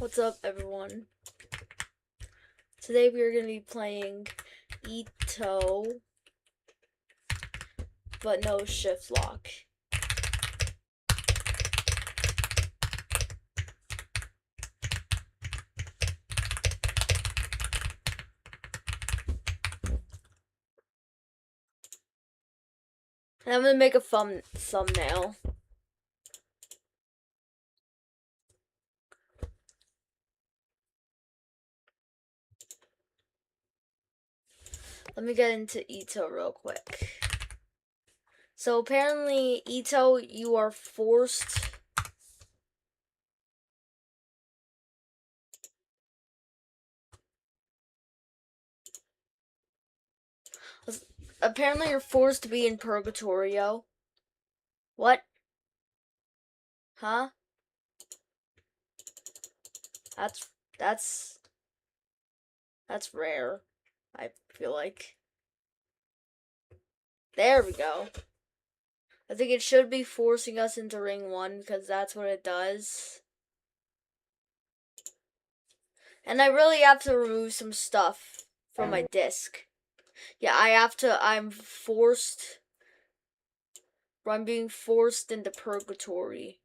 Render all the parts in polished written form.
What's up, everyone? Today we are going to be playing Ito, but no shift lock. And I'm going to make a thumbnail. Let me get into Ito real quick. So apparently, Ito, you are forced. Apparently, you're forced to be in Purgatorio. What? Huh? That's rare, I feel like. There we go. I think it should be forcing us into ring 1 because that's what it does. And I really have to remove some stuff from my disc. Yeah, I'm being forced into purgatory.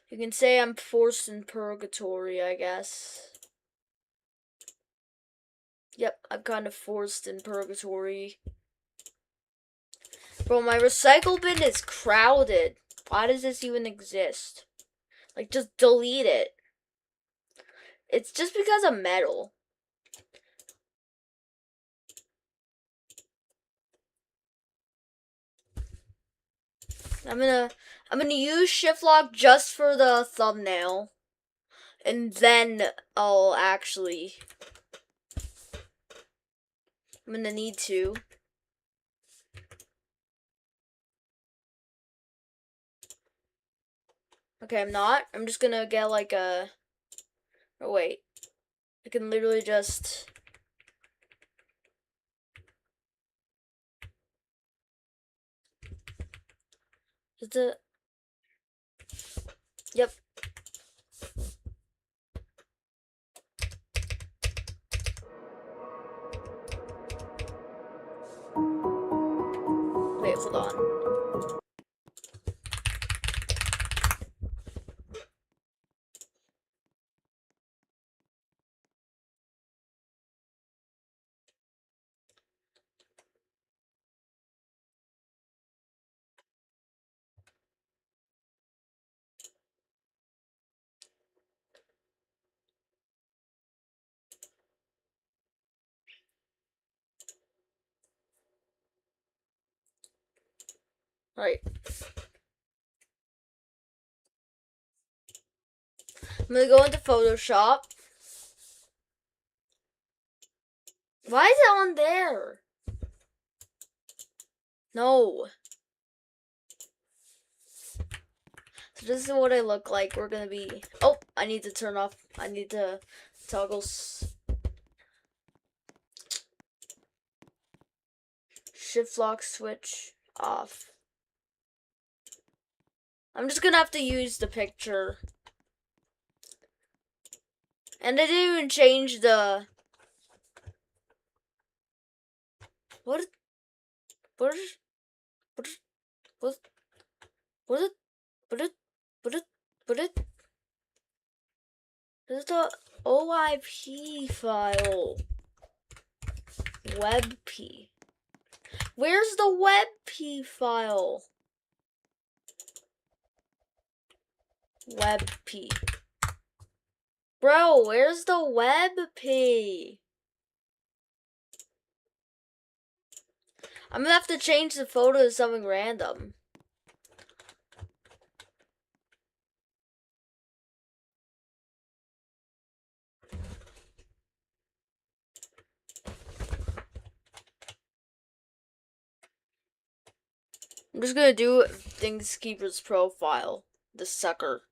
You can say I'm forced in purgatory, I guess. Yep, I'm kind of forced in purgatory. Bro, my recycle bin is crowded. Why does this even exist? Like, just delete it. It's just because of metal. I'm gonna use shift lock just for the thumbnail. And then I'll actually... I'm gonna need to. Okay, I'm not. I'm just gonna get like a... Oh, wait. I can literally just... Just a... Yep. Wait, hold on. Alright. I'm gonna go into Photoshop. Why is it on there? No. So this is what I look like. We're gonna be... Oh, I need to turn off... I need to toggle... Shift lock switch off. I'm just gonna have to use the picture. And I didn't even change the... What? What is the OIP file? WebP. Where's the WebP file? WebP. Bro, where's the WebP? I'm gonna have to change the photo to something random. I'm just gonna do Thingskeeper's profile. The sucker.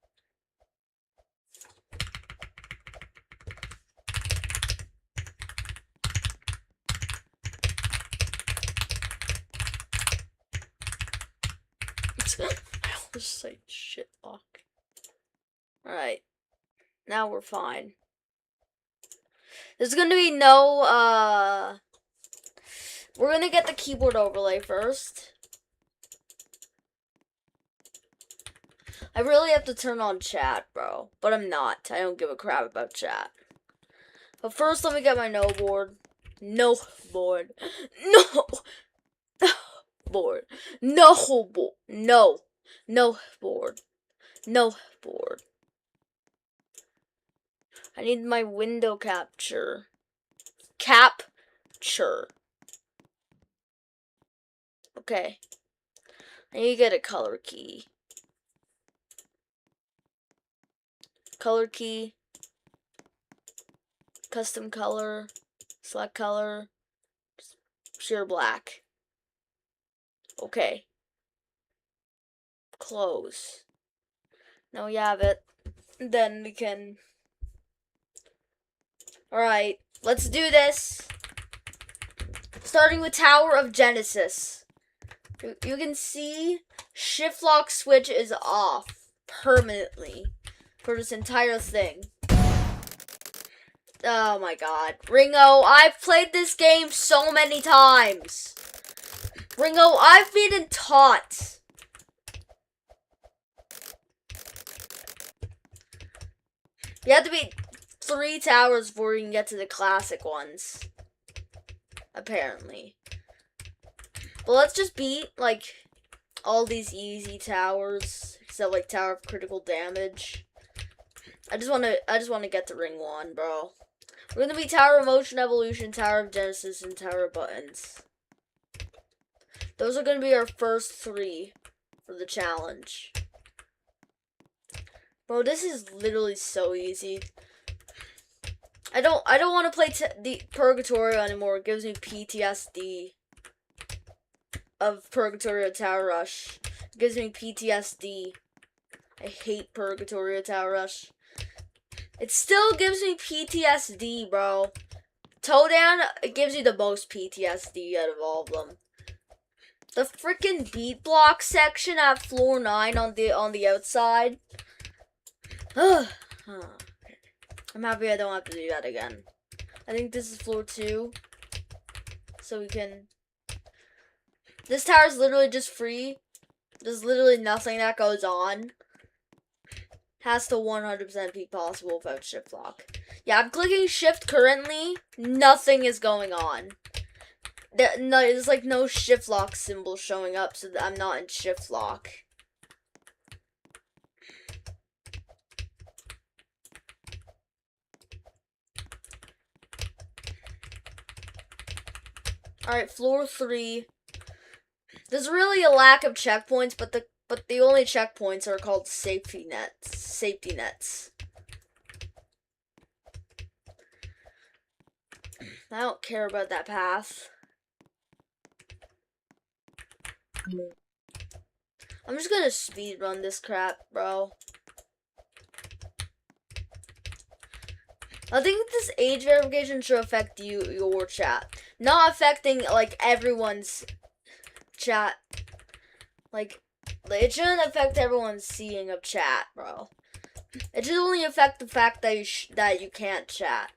I always say shit lock. Alright. Now we're fine. There's gonna be no, we're gonna get the keyboard overlay first. I really have to turn on chat, bro. But I'm not. I don't give a crap about chat. But first, let me get my no board. No board. No! Board. No board. No. No board. No board. I need my window capture. Capture. Okay. I need to get a color key. Color key. Custom color. Select color. Pure black. Okay. Close. Now we have it. Then we can... Alright, let's do this. Starting with Tower of Genesis. You can see shift lock switch is off permanently for this entire thing. Oh my god. Ringo, I've played this game so many times. Ringo, I've been taught. You have to beat 3 towers before you can get to the classic ones. Apparently. But let's just beat, like, all these easy towers. Except, like, Tower of Critical Damage. I just want to get to Ring 1, bro. We're gonna beat Tower of Motion Evolution, Tower of Genesis, and Tower of Buttons. Those are gonna be our first 3 for the challenge. Bro, this is literally so easy. I don't want to play the Purgatorio anymore. It gives me PTSD of Purgatorio Tower Rush. It gives me PTSD. I hate Purgatorio Tower Rush. It still gives me PTSD, bro. Todan, it gives you the most PTSD out of all of them. The freaking beat block section at floor 9 on the outside. I'm happy I don't have to do that again. I think this is floor 2. So we can... This tower is literally just free. There's literally nothing that goes on. Has to 100% be possible without shift lock. Yeah, I'm clicking shift currently. Nothing is going on. There's like no shift lock symbol showing up, so that I'm not in shift lock. Alright, floor 3. There's really a lack of checkpoints, but the only checkpoints are called safety nets. I don't care about that path. I'm just gonna speed run this crap, bro. I think this age verification should affect your chat. Not affecting, like, everyone's chat. Like, it shouldn't affect everyone's seeing of chat, bro. It should only affect the fact that you can't chat.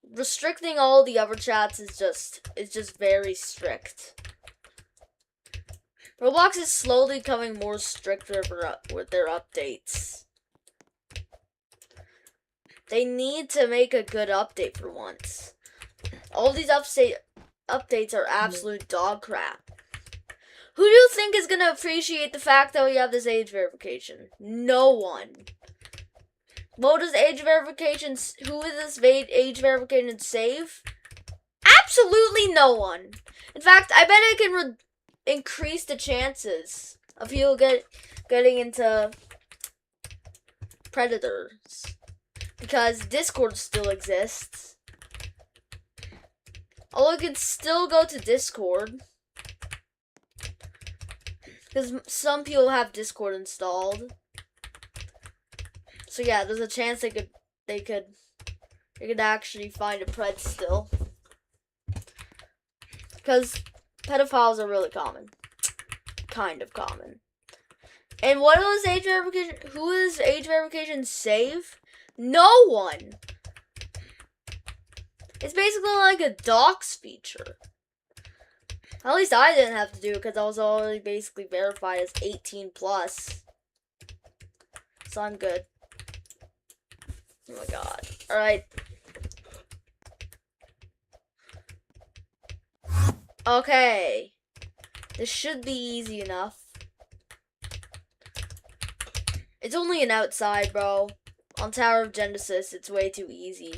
Restricting all the other chats is just very strict. Roblox is slowly becoming more stricter with their updates. They need to make a good update for once. All these updates are absolute dog crap. Who do you think is gonna appreciate the fact that we have this age verification? No one. What does age verification? Who is this age verification save? Absolutely no one. In fact, I bet it can increase the chances of people getting into Predators. Because Discord still exists. Although you can still go to Discord. Because some people have Discord installed. So yeah, there's a chance they could actually find a pred still. Because pedophiles are really common. kind of common. And what was age verification? Who is age verification save? No one. It's basically like a docs feature. At least I didn't have to do it because I was already basically verified as 18 plus. So I'm good. Oh my god. Alright. Okay. This should be easy enough. It's only an outside, bro. On Tower of Genesis, it's way too easy.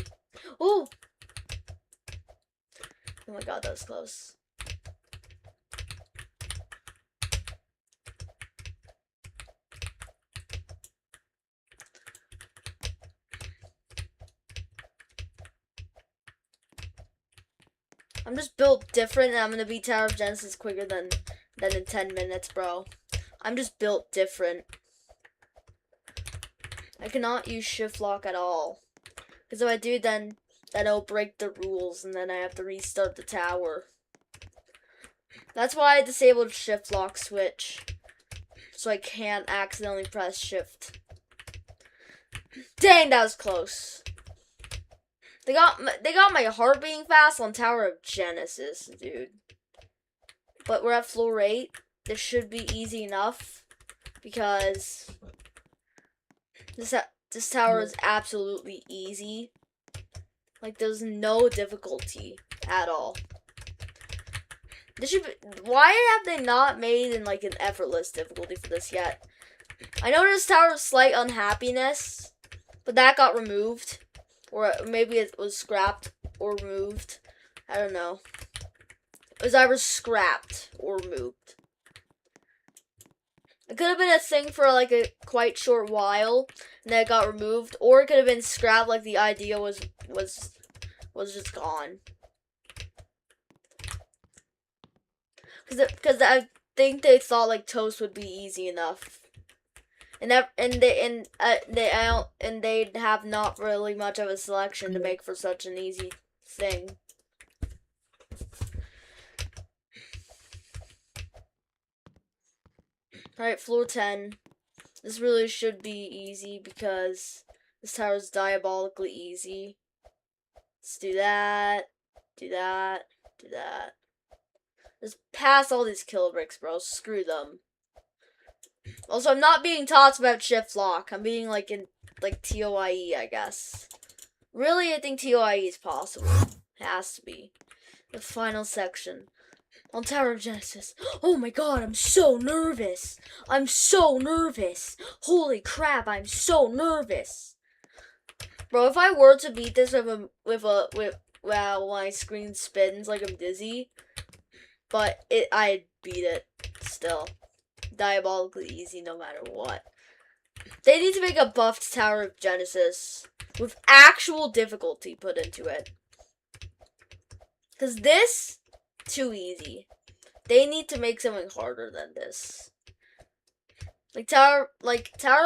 Oh! Oh my god, that was close. I'm just built different and I'm gonna beat Tower of Genesis quicker than in 10 minutes, bro. I'm just built different. I cannot use shift lock at all. Because if I do, then it'll break the rules and then I have to restart the tower. That's why I disabled shift lock switch. So I can't accidentally press shift. Dang, that was close. They got my heart beating fast on Tower of Genesis, dude. But we're at floor 8. This should be easy enough because this tower is absolutely easy. Like there's no difficulty at all. This should be, why have they not made in like an effortless difficulty for this yet? I noticed Tower of Slight Unhappiness, but that got removed. Or maybe it was scrapped or removed. I don't know. It was either scrapped or removed. It could have been a thing for like a quite short while, and then it got removed. Or it could have been scrapped, like the idea was just gone. Because I think they thought like Toast would be easy enough. And they'd have not really much of a selection to make for such an easy thing. Alright, floor 10. This really should be easy because this tower is diabolically easy. Let's do that, do that, do that. Just pass all these kill bricks, bro. Screw them. Also, I'm not being taught about shift lock. I'm being like in TOIE, I guess. Really, I think TOIE is possible. It has to be. The final section. On Tower of Genesis. Oh my god, I'm so nervous. I'm so nervous. Holy crap, I'm so nervous. Bro, if I were to beat this wow, my screen spins like I'm dizzy. But I'd beat it still. Diabolically easy no matter what. They need to make a buffed Tower of Genesis with actual difficulty put into it. Because this, too easy. They need to make something harder than this. Like Tower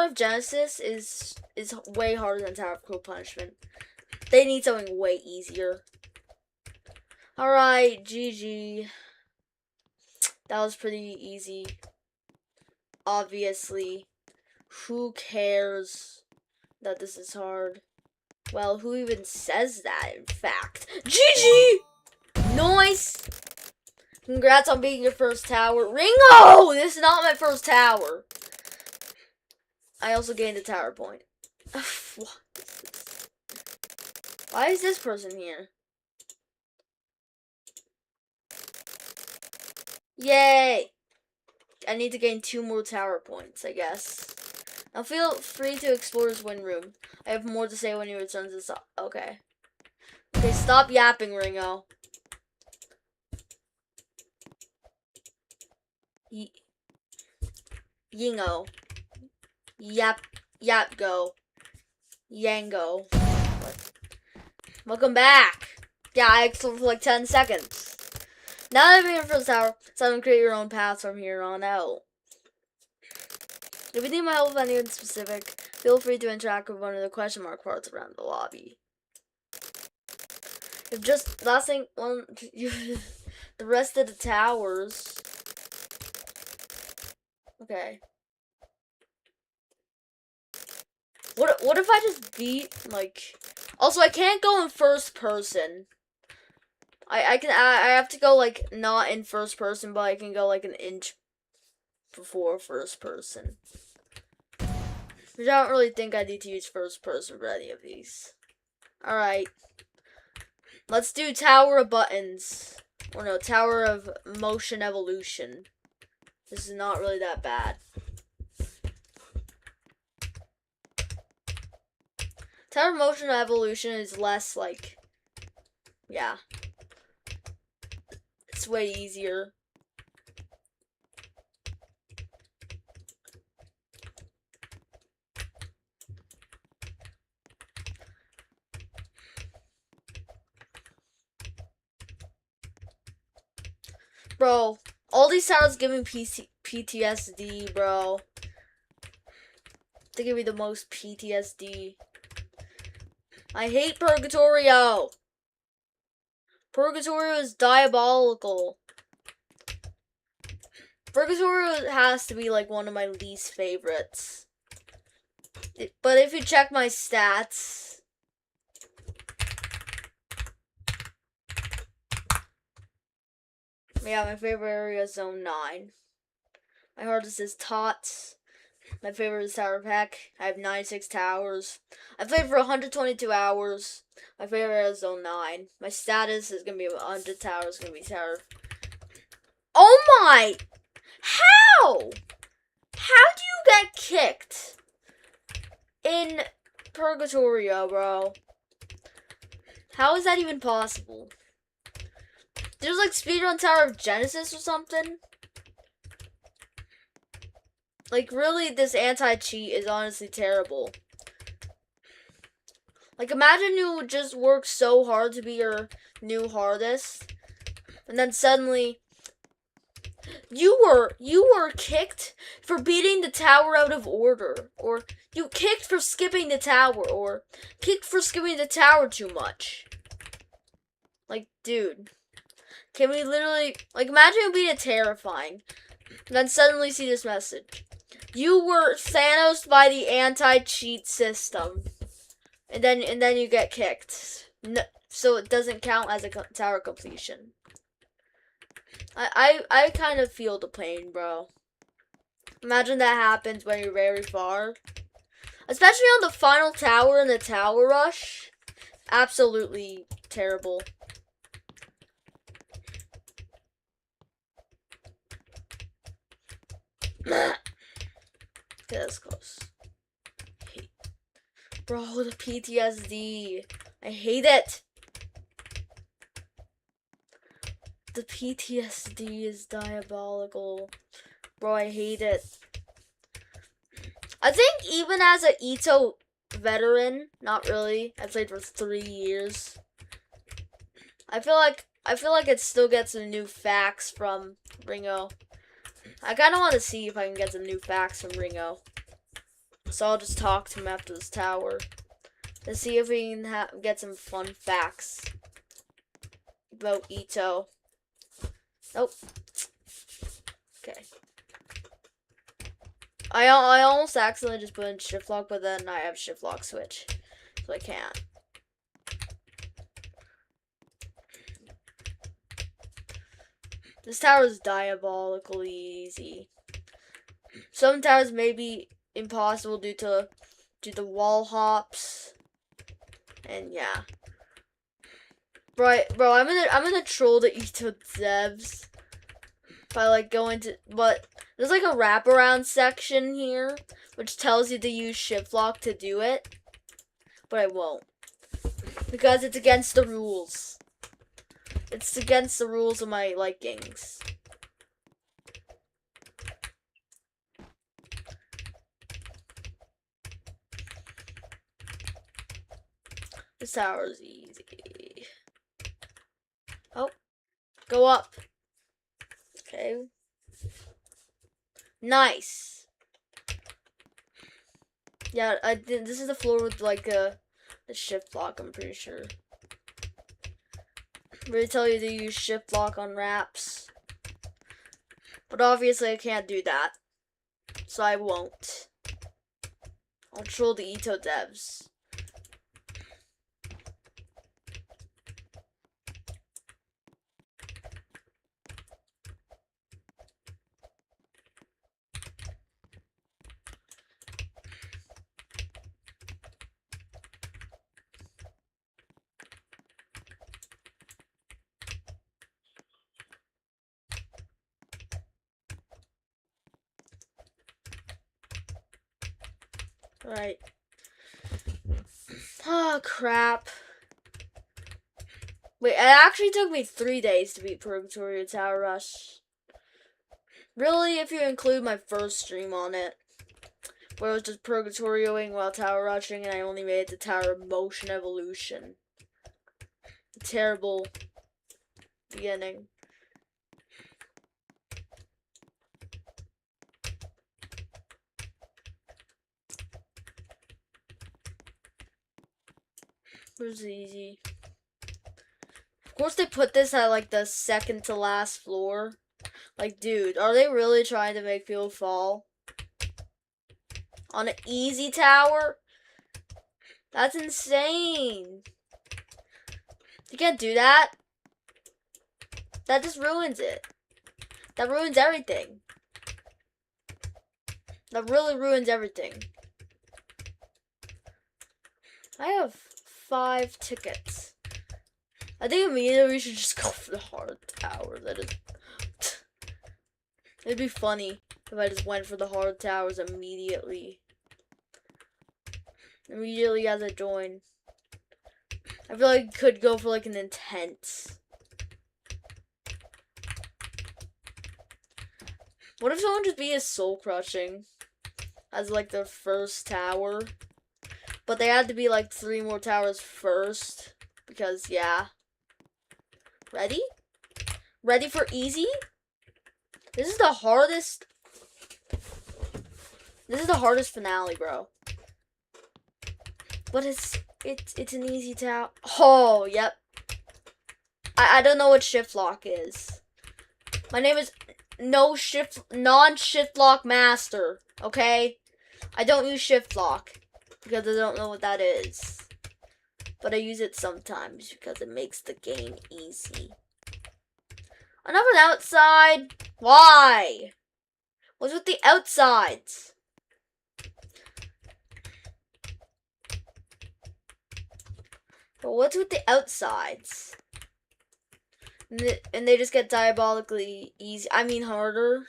of Genesis is way harder than Tower of Cruel Punishment. They need something way easier. Alright, GG. That was pretty easy. Obviously. Who cares that this is hard? Well, who even says that, in fact? GG! Nice! Congrats on being your first tower. Ringo! This is not my first tower. I also gained a tower point. What is this? Why is this person here? Yay! I need to gain 2 more tower points, I guess. Now feel free to explore his win room. I have more to say when he returns this up. Okay. Okay, stop yapping, Ringo. Yingo. Yap go. Yango. What? Welcome back. Yeah, I explained for like 10 seconds. Now that I'm in first tower, so I'm create your own paths from here on out. If you need my help with anything specific, feel free to interact with one of the question mark parts around the lobby. If just last thing the rest of the towers Okay. What if I just beat, like... Also, I can't go in first person. I have to go, like, not in first person, but I can go, like, an inch before first person. Which I don't really think I need to use first person for any of these. Alright. Let's do Tower of Buttons. Or no, Tower of Motion Evolution. This is not really that bad. Tower of Motion Evolution is less, like... Yeah. It's way easier. Bro, all these towers give me PTSD, bro. They give me the most PTSD. I hate Purgatorio. Purgatorio is diabolical. Purgatorio has to be like one of my least favorites. But if you check my stats, yeah, my favorite area is Zone 9. My hardest is Tots. My favorite is Tower Pack. I have 96 towers. I played for 122 hours. My favorite area is Zone 9. My status is gonna be 100 towers. Gonna be Tower. Oh my! How? How do you get kicked in Purgatorio, bro? How is that even possible? There's like speedrun Tower of Genesis or something. Like, really, this anti-cheat is honestly terrible. Like, imagine you just work so hard to be your new hardest, and then suddenly you were kicked for beating the tower out of order, or you kicked for skipping the tower, or kicked for skipping the tower too much. Like, dude, can we literally, like, imagine it being terrifying, and then suddenly see this message. You were Thanos by the anti-cheat system. And then you get kicked. No, so it doesn't count as a tower completion. I kind of feel the pain, bro. Imagine that happens when you're very far. Especially on the final tower in the tower rush. Absolutely terrible. Okay, that's close. Bro, the PTSD. I hate it. The PTSD is diabolical. Bro, I hate it. I think even as an Ito veteran, not really. I played for 3 years. I feel like it still gets some new facts from Ringo. I kind of want to see if I can get some new facts from Ringo. So I'll just talk to him after this tower to see if we can get some fun facts about Ito. Nope. Okay. I almost accidentally just put in shift lock, but then I have shift lock switch, so I can't. This tower is diabolically easy. Some towers may be impossible due to the wall hops, and yeah. Bro, I'm gonna troll the Ito devs by like going to, but there's like a wraparound section here which tells you to use shift lock to do it, but I won't because it's against the rules. It's against the rules of my likings. This tower is easy. Oh, go up. Okay. Nice. Yeah, this is the floor with like the shift lock, I'm pretty sure. They tell you to use shift lock on wraps. But obviously I can't do that. so I won't. I'll troll the Ito devs. Right. Oh, crap. Wait, it actually took me 3 days to beat Purgatory Tower Rush. Really, if you include my first stream on it, where I was just Purgatorioing while Tower Rushing, and I only made it to Tower Motion Evolution. A terrible beginning. It was easy. Of course, they put this at like the second to last floor. Like, dude, are they really trying to make people fall? On an easy tower? That's insane. You can't do that. That just ruins it. That ruins everything. That really ruins everything. I have 5 tickets. I think immediately we should just go for the hard tower. That is... It'd be funny if I just went for the hard towers immediately. Immediately as I join. I feel like I could go for like an intense. What if someone just beat a soul crushing as like their first tower? But they had to be like 3 more towers first. Because yeah. Ready? Ready for easy? This is the hardest. This is the hardest finale, bro. But it's an easy tower. Oh, yep. I don't know what shift lock is. My name is non-shift lock master. Okay? I don't use shift lock because I don't know what that is. But I use it sometimes because it makes the game easy. Enough of the outside. Why? What's with the outsides? But what's with the outsides? And they just get diabolically easy. I mean harder.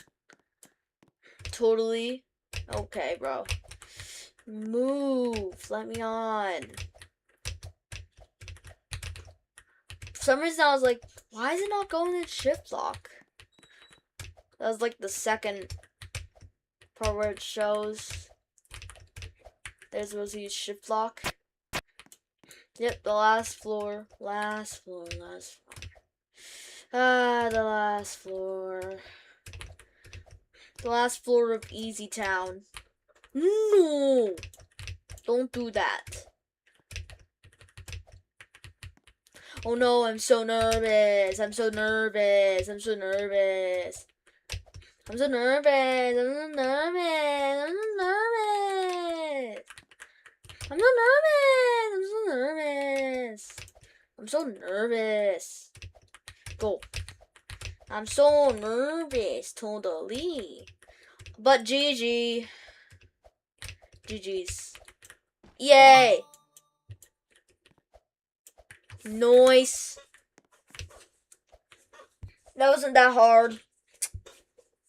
Totally. Okay, bro. Move. Let me on. For some reason I was like, why is it not going in shift lock? That was like the second part where it shows there's supposed to use shift lock. Yep, the last floor. Last floor. Last floor. Ah, the last floor. The last floor of Easy Town. No! Don't do that. Oh no, I'm so nervous. I'm so nervous. I'm so nervous. I'm so nervous. I'm so nervous. I'm so nervous. I'm so nervous. I'm so nervous. I'm so nervous. Go. I'm so nervous. Totally. But GG. GG's. Yay. Nice. That wasn't that hard.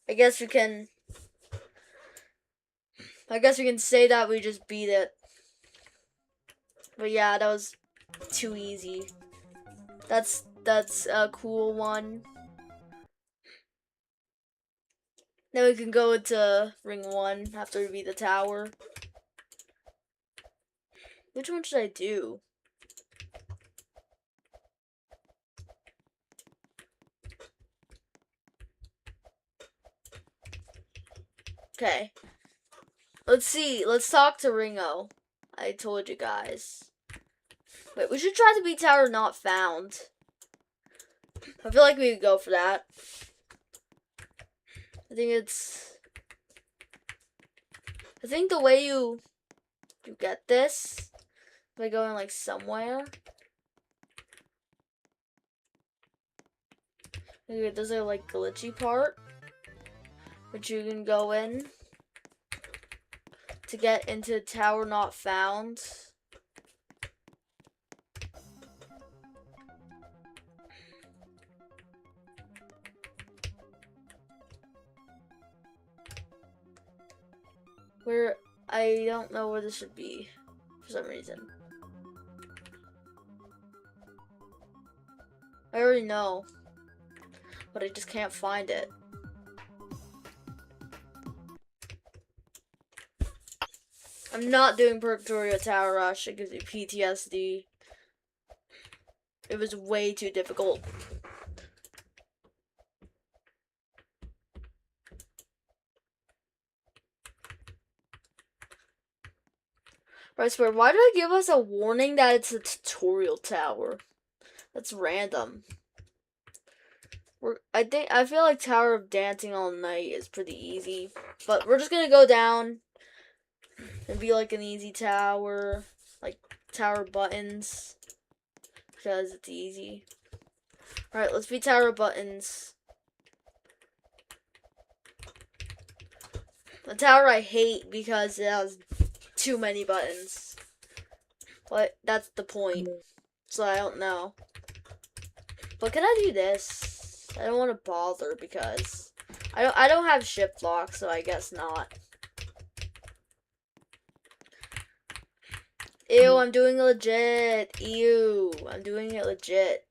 I guess we can say that we just beat it. But yeah, that was too easy. That's a cool one. Then we can go into ring 1 after we beat the tower. Which one should I do? Okay. Let's see. Let's talk to Ringo. I told you guys. Wait, we should try to beat Tower Not Found. I feel like we could go for that. I think it's I think the way you get this by going like somewhere. Okay, there's a like glitchy part which you can go in to get into tower not found. Where I don't know where this should be for some reason. I already know, but I just can't find it. I'm not doing Purgatorio Tower Rush. It gives me PTSD. It was way too difficult. I swear, why did I give us a warning that it's a tutorial tower? That's random. I feel like Tower of Dancing All Night is pretty easy, but we're just gonna go down and be like an easy tower, like Tower Buttons, because it's easy. All right, let's be Tower Buttons. A tower I hate because it has too many buttons. But that's the point. So I don't know. But can I do this? I don't want to bother because I don't have shift lock, so I guess not. Ew, I'm doing it legit. Ew, I'm doing it legit.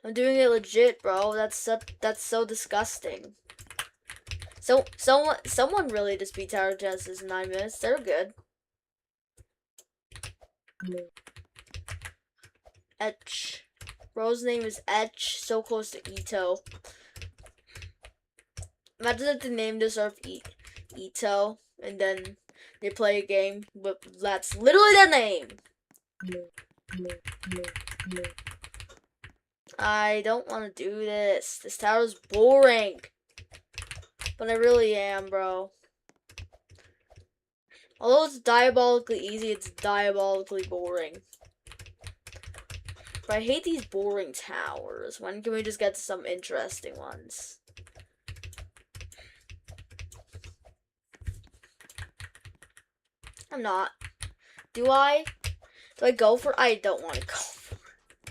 I'm doing it legit, bro. That's so disgusting. So someone really just beat Tower Genesis in 9 minutes. They're good. Etch. Bro's name is Etch. So close to Ito. Imagine if they named this Earth Ito, and then they play a game, but that's literally their name. I don't want to do this. This tower's boring. But I really am, bro. Although it's diabolically easy, it's diabolically boring. But I hate these boring towers. When can we just get to some interesting ones? I'm not. Do I? Do I go for it? I don't want to go for it.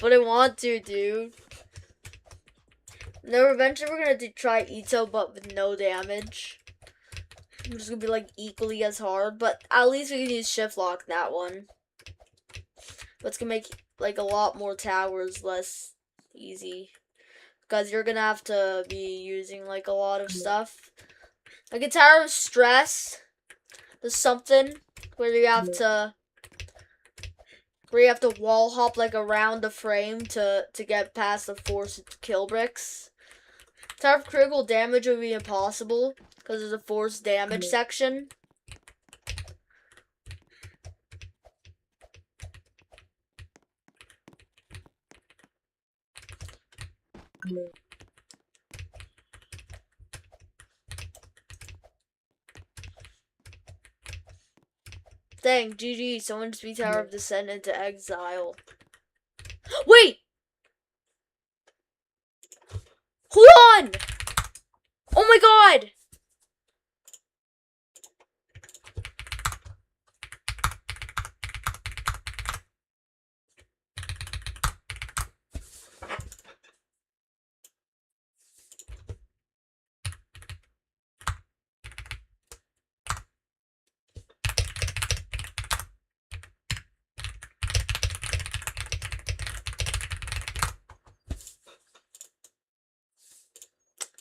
But I want to, dude. No, eventually we're gonna try Ito, but with no damage. I'm just gonna be like equally as hard, but at least we can use shift lock that one. But it's gonna make like a lot more towers less easy. Because you're gonna have to be using like a lot of stuff. Like a Tower of Stress. There's something where you have to wall hop like around the frame to get past the forced kill bricks. Tower of Critical Damage would be impossible because there's a forced damage section. Dang, GG, someone just beat Tower of Descent into exile. Wait! Hold on! Oh my god!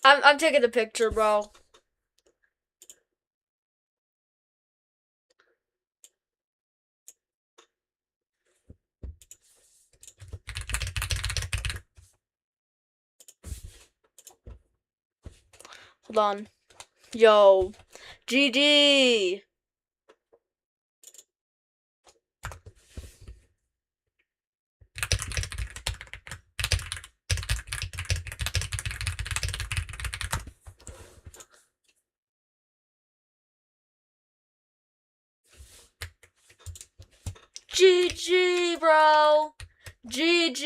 I'm taking a picture, bro. Hold on. Yo. GG! GG, bro. GG.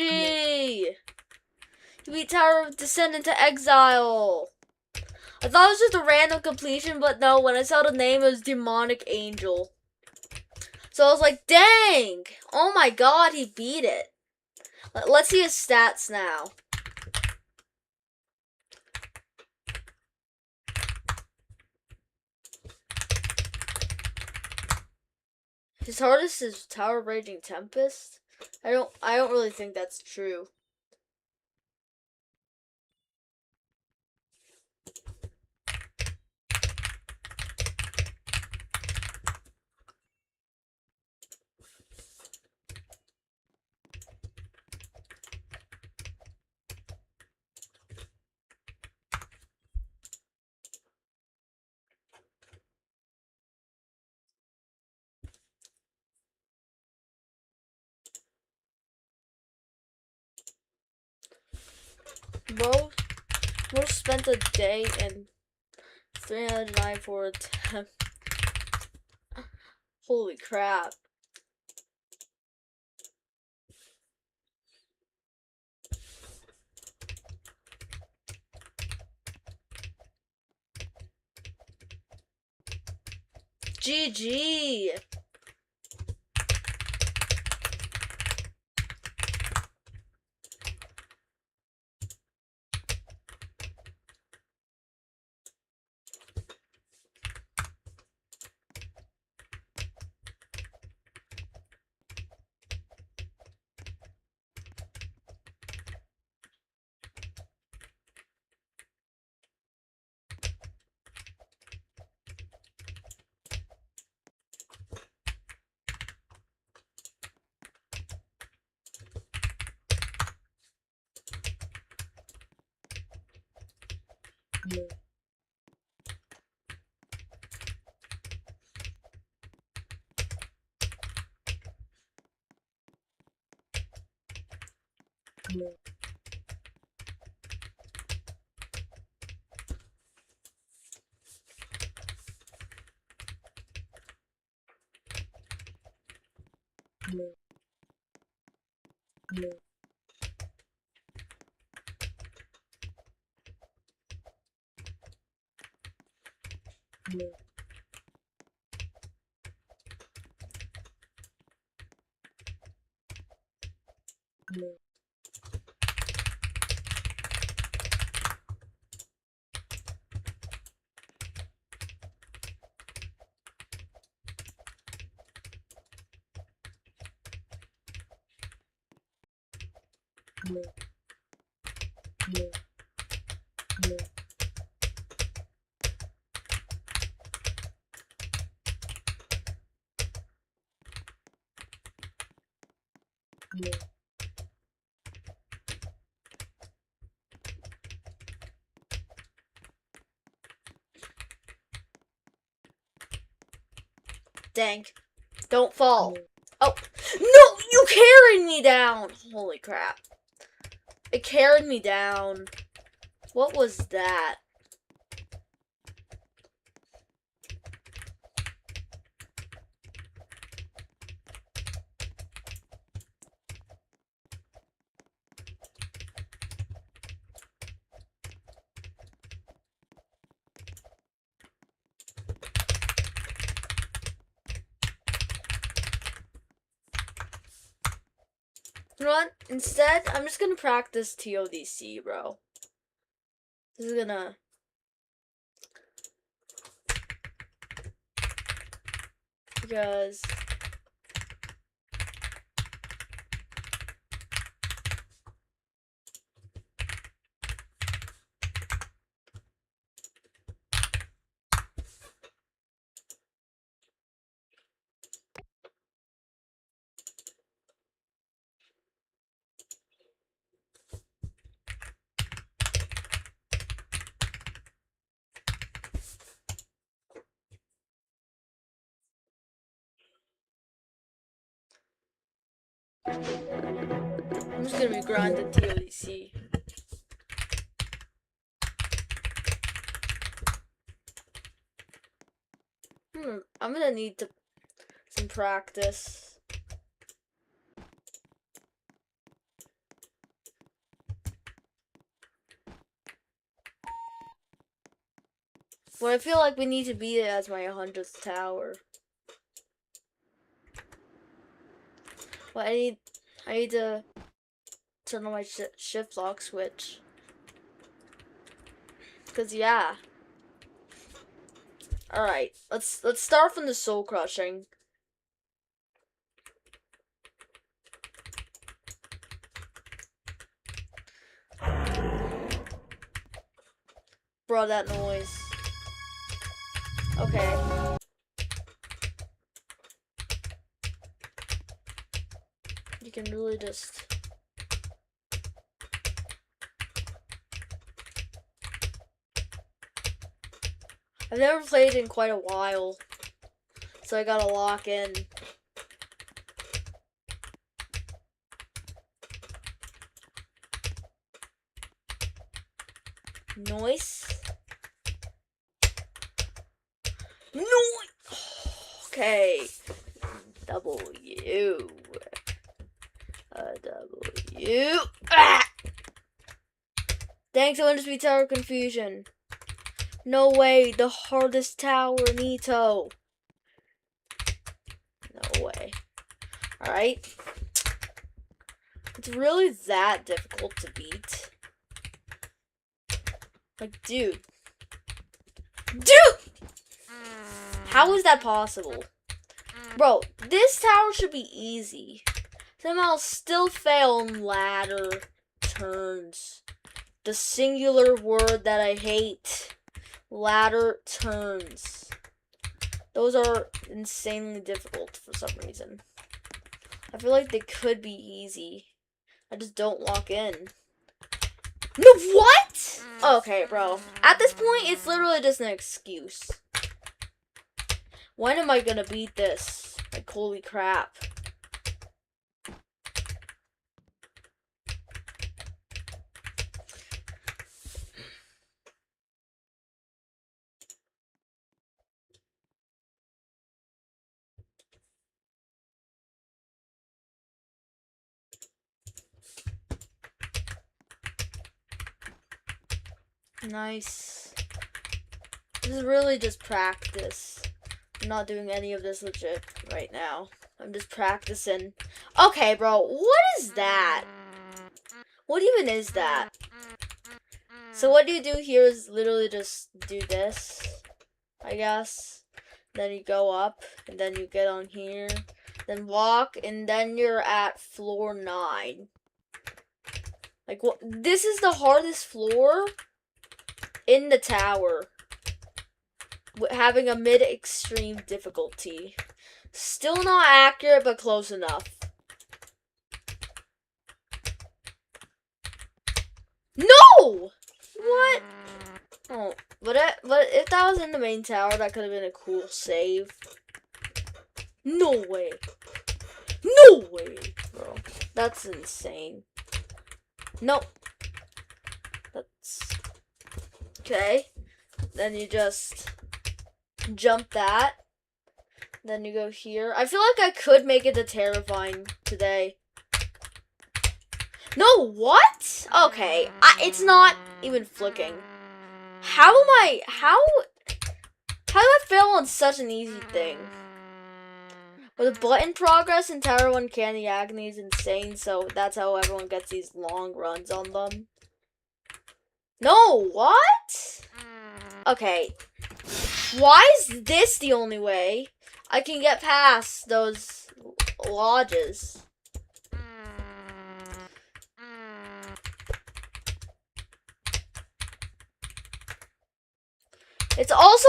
You beat Tower of Descent into Exile. I thought it was just a random completion, but no, when I saw the name, it was Demonic Angel. So I was like, dang! Oh my god, he beat it. Let's see his stats now. His hardest is Tower Raging Tempest? I don't really think that's true. Most spent a day in 309 for attempt. Holy crap. GG. Dang. Don't fall. Oh. No! You carried me down! Holy crap. It carried me down. What was that? You know what? Instead, I'm just gonna practice TODC, bro. This is gonna... Because... I'm just gonna be grinding TODC. I'm gonna need some practice. But I feel like we need to beat it as my 100th tower. Well, I need to turn on my shift lock switch. Cause yeah. All right, let's start from the soul crushing. Bro, that noise. Okay. You can really just. I've never played in quite a while, so I gotta lock in. Noise. Noise. Okay. W. W. Ah! Thanks, Industry Tower confusion. No way, the hardest tower, Nito. No way. Alright. It's really that difficult to beat. Like, dude. How is that possible? Bro, this tower should be easy. Somehow still fail on ladder turns. The singular word that I hate. Ladder turns. Those are insanely difficult for some reason. I feel like they could be easy. I just don't lock in. No, what? Okay, bro. At this point, it's literally just an excuse. When am I gonna beat this? Like, holy crap. Nice. This is really just practice. I'm not doing any of this legit right now. I'm just practicing. Okay, bro. What is that? What even is that? So what you do here is literally just do this, I guess. Then you go up, and then you get on here. Then walk, and then you're at floor 9. Like, what? This is the hardest floor in the tower. Having a mid-extreme difficulty. Still not accurate, but close enough. No! What? Oh, but if that was in the main tower, that could have been a cool save. No way. No way, bro. That's insane. No. That's... Okay. Then you just jump that. Then you go here. I feel like I could make it to terrifying today. No, what? Okay. It's not even flicking. How do I fail on such an easy thing? But the button progress in Tower 1 Candy Agony is insane, so that's how everyone gets these long runs on them. No, what? Okay. Why is this the only way I can get past those lodges? It's also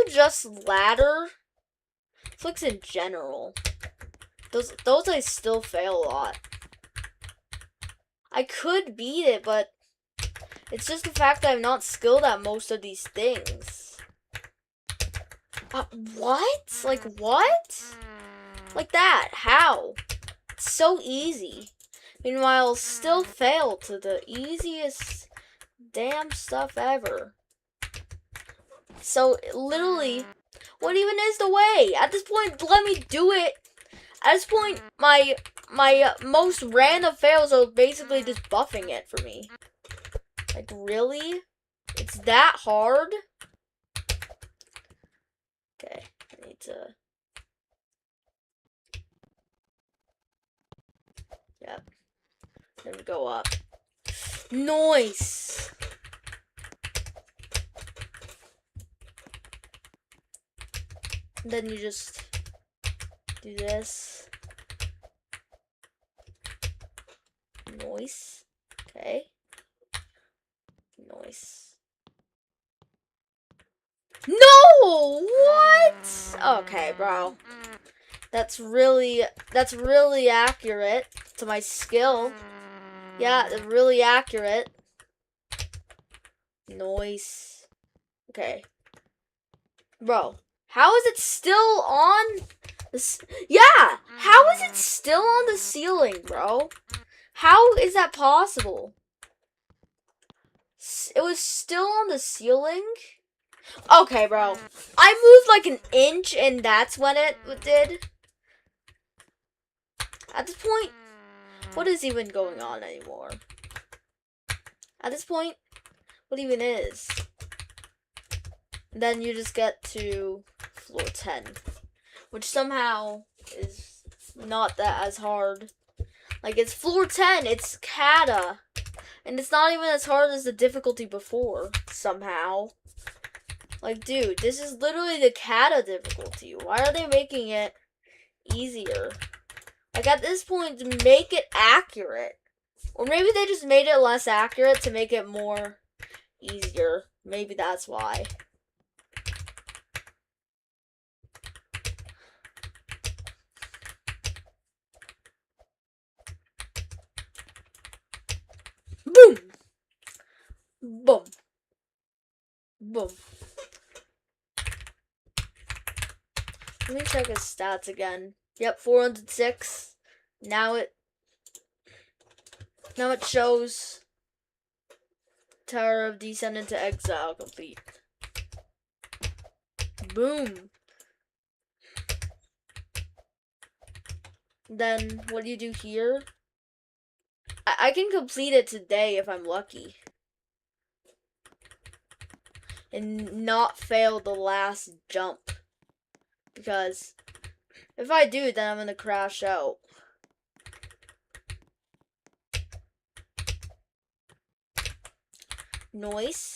just ladder flicks in general. Those I still fail a lot. I could beat it, but it's just the fact that I'm not skilled at most of these things. What? Like what? Like that? How? It's so easy. Meanwhile, I'll still fail to the easiest damn stuff ever. So, literally, what even is the way? At this point, let me do it. At this point, my most random fails are basically just buffing it for me. Like, really? It's that hard? Okay, I need to... Yep. Then go up. Nice! Then you just do this. Nice. Okay. Nice. No! What? Okay, bro. That's really accurate to my skill. Yeah, it's really accurate. Nice. Okay. Bro, how is it still on this? Yeah! How is it still on the ceiling, bro? How is that possible? It was still on the ceiling? Okay, bro. I moved like an inch and that's when it did. At this point, what is even going on anymore? At this point, what even is? Then you just get to floor 10, which somehow is not that as hard. Like, it's floor 10, it's kata, and it's not even as hard as the difficulty before, somehow. Like, dude, this is literally the kata difficulty. Why are they making it easier? Like, at this point, to make it accurate. Or maybe they just made it less accurate to make it more easier. Maybe that's why. Boom! Boom. Boom. Let me check his stats again. Yep, 406. Now it shows Tower of Descent into Exile complete. Boom. Then what do you do here? I can complete it today if I'm lucky. And not fail the last jump. Because if I do, then I'm gonna crash out. Nice.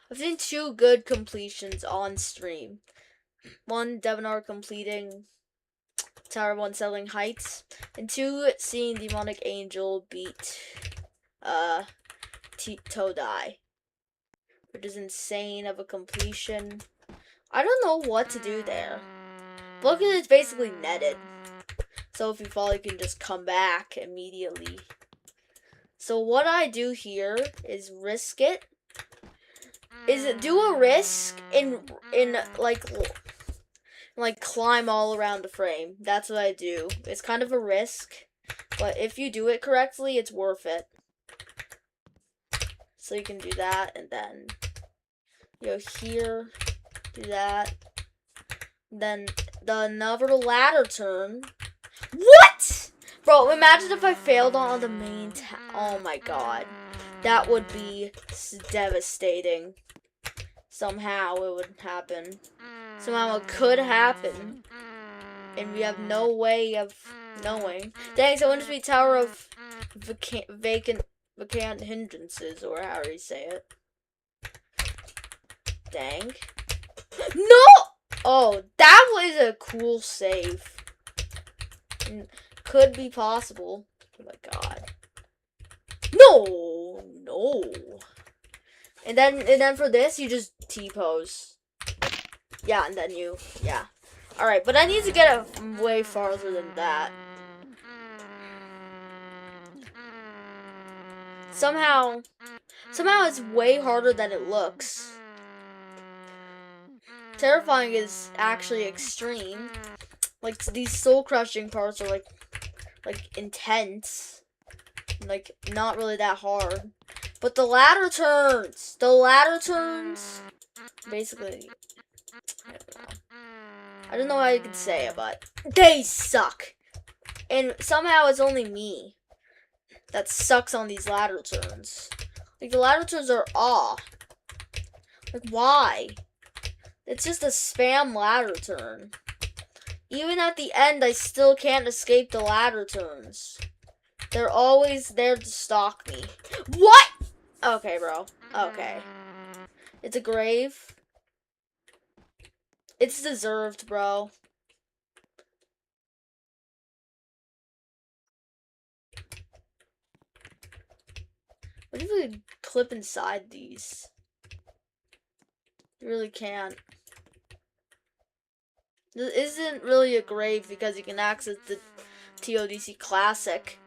I've seen 2 good completions on stream. One, Devonar completing Tower 1 Selling Heights, and 2, seeing Demonic Angel beat ToTL, which is insane of a completion. I don't know what to do there. But look at it, it's basically netted. So if you fall, you can just come back immediately. So what I do here is risk it. Do a risk in like climb all around the frame. That's what I do. It's kind of a risk, but if you do it correctly, it's worth it. So you can do that, and then you go here, do that. Then another ladder turn. What? Bro, imagine if I failed on the main oh my god. That would be devastating. Somehow it would happen. Somehow it could happen. And we have no way of knowing. Dang, so I want to be Tower of Vacant Hindrances, or however you say it. Dang. No! Oh, that was a cool save. Could be possible. Oh my god. No! No. And then for this, you just T-pose. Yeah, and then you, yeah. Alright, but I need to get it way farther than that. Somehow it's way harder than it looks. Terrifying is actually extreme. Like, these soul-crushing parts are, like intense. Like, not really that hard. But the ladder turns! Basically, I don't know. I don't know how you can say it, but they suck. And somehow it's only me that sucks on these ladder turns. Like, the ladder turns are off. Like, why? It's just a spam ladder turn. Even at the end, I still can't escape the ladder turns. They're always there to stalk me. What? Okay, bro. Okay. It's a grave. It's deserved, bro. What if we clip inside these? You really can't. This isn't really a grave because you can access the TODC Classic.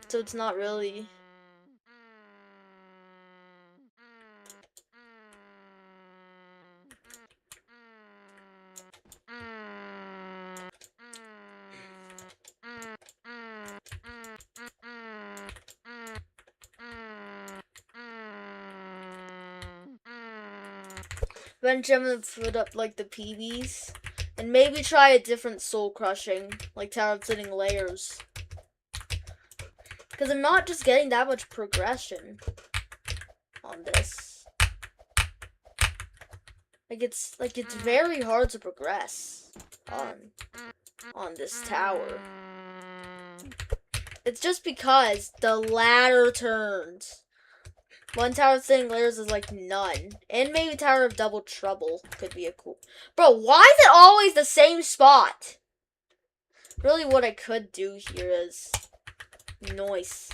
So it's not really. Eventually I'm gonna put up like the PBs. And maybe try a different soul crushing, like Tower of Sitting Layers. Because I'm not just getting that much progression on this. It's very hard to progress on this tower. It's just because the ladder turns. One Tower of Sitting Layers is like none. And maybe Tower of Double Trouble could be a cool. Bro, why is it always the same spot? Really what I could do here is noise.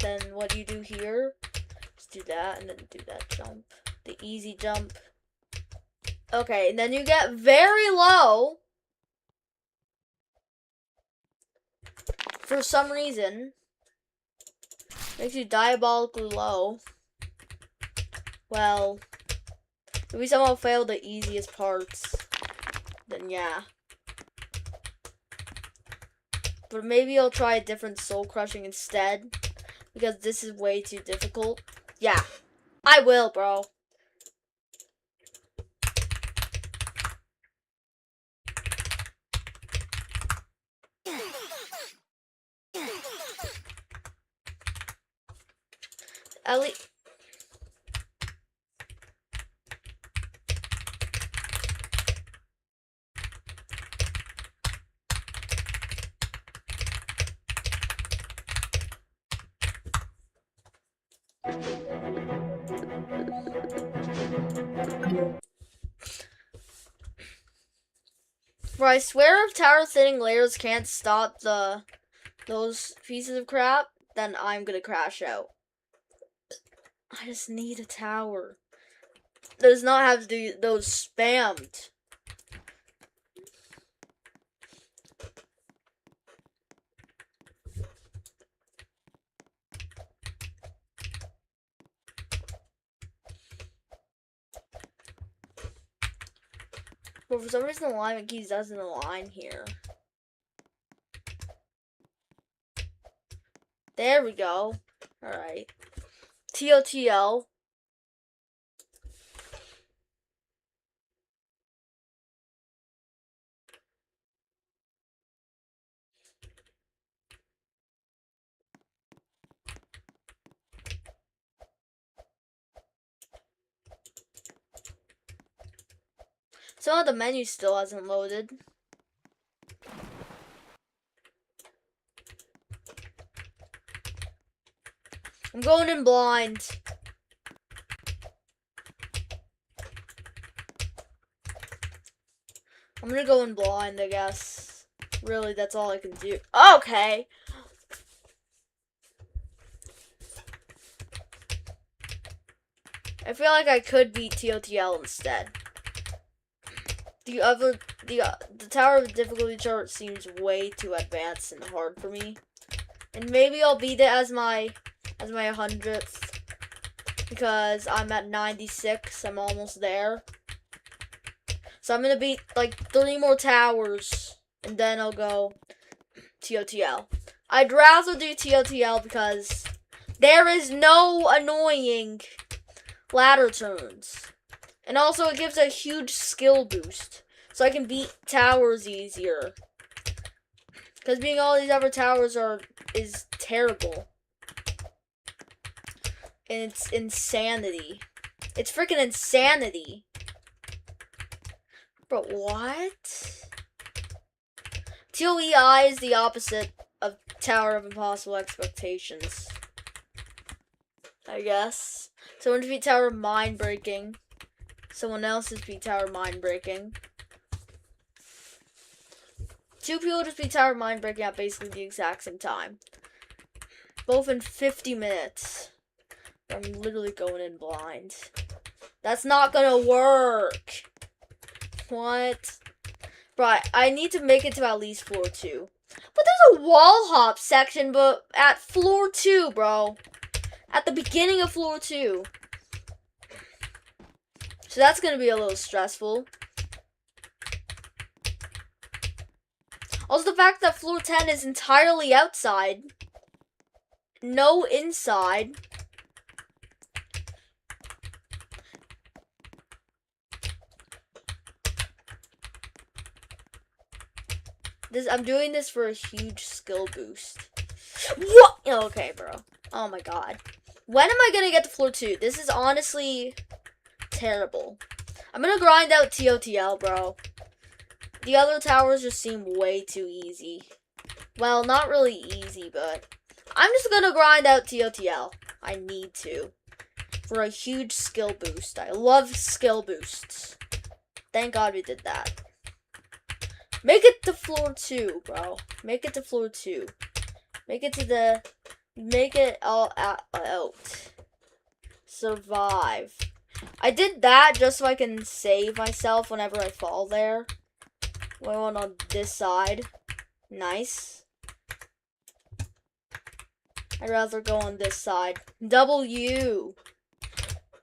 Then what you do here, just do that and then do that jump. The easy jump. Okay, and then you get very low. For some reason. Makes you diabolically low. Well, if we somehow fail the easiest parts, then yeah. But maybe I'll try a different soul crushing instead. Because this is way too difficult. Yeah, I will, bro. At least. Bro, I swear if Tower Sitting Layers can't stop those pieces of crap, then I'm gonna crash out. I just need a tower. Does not have to do those spammed. But for some reason, the alignment keys doesn't align here. There we go. Alright. ToTL. Some of the menu still hasn't loaded. I'm going in blind. I'm gonna go in blind, I guess. Really, that's all I can do. Okay. I feel like I could beat ToTL instead. The Tower of Difficulty chart seems way too advanced and hard for me. And maybe I'll beat it as my 100th. Because I'm at 96. I'm almost there. So I'm gonna beat like 3 more towers. And then I'll go ToTL. I'd rather do ToTL because there is no annoying ladder turns. And also it gives a huge skill boost. So I can beat towers easier. Because beating all these other towers is terrible. And it's insanity. It's freaking insanity. But what? TOEI is the opposite of Tower of Impossible Expectations. I guess. Someone defeat Tower of Mind Breaking. Someone else defeat Tower of Mind Breaking. Two people just beat Tower of Mind Breaking at basically the exact same time. Both in 50 minutes. I'm literally going in blind. That's not gonna work. What? Right, I need to make it to at least floor 2. But there's a wall hop section, but at floor 2, bro. At the beginning of floor 2. So that's gonna be a little stressful. Also, the fact that floor 10 is entirely outside. No inside. I'm doing this for a huge skill boost. What? Okay, bro. Oh my god. When am I gonna get to floor 2? This is honestly terrible. I'm gonna grind out TOTL, bro. The other towers just seem way too easy. Well, not really easy, but I'm just gonna grind out TOTL. I need to. For a huge skill boost. I love skill boosts. Thank God we did that. Make it to floor 2, bro. Make it to floor 2. Make it all out. Survive. I did that just so I can save myself whenever I fall there. I went on this side. Nice. I'd rather go on this side. W.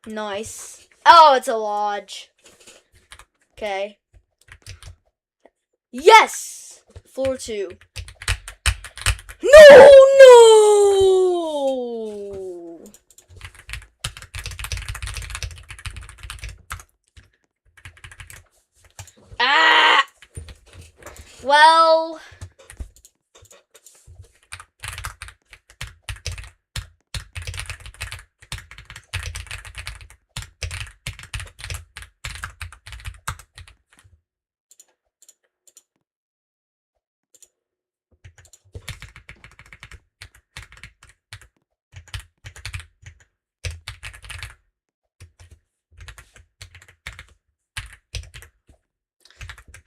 Nice. Oh, it's a lodge. Okay. Yes! Floor 2. No! Ah! Well...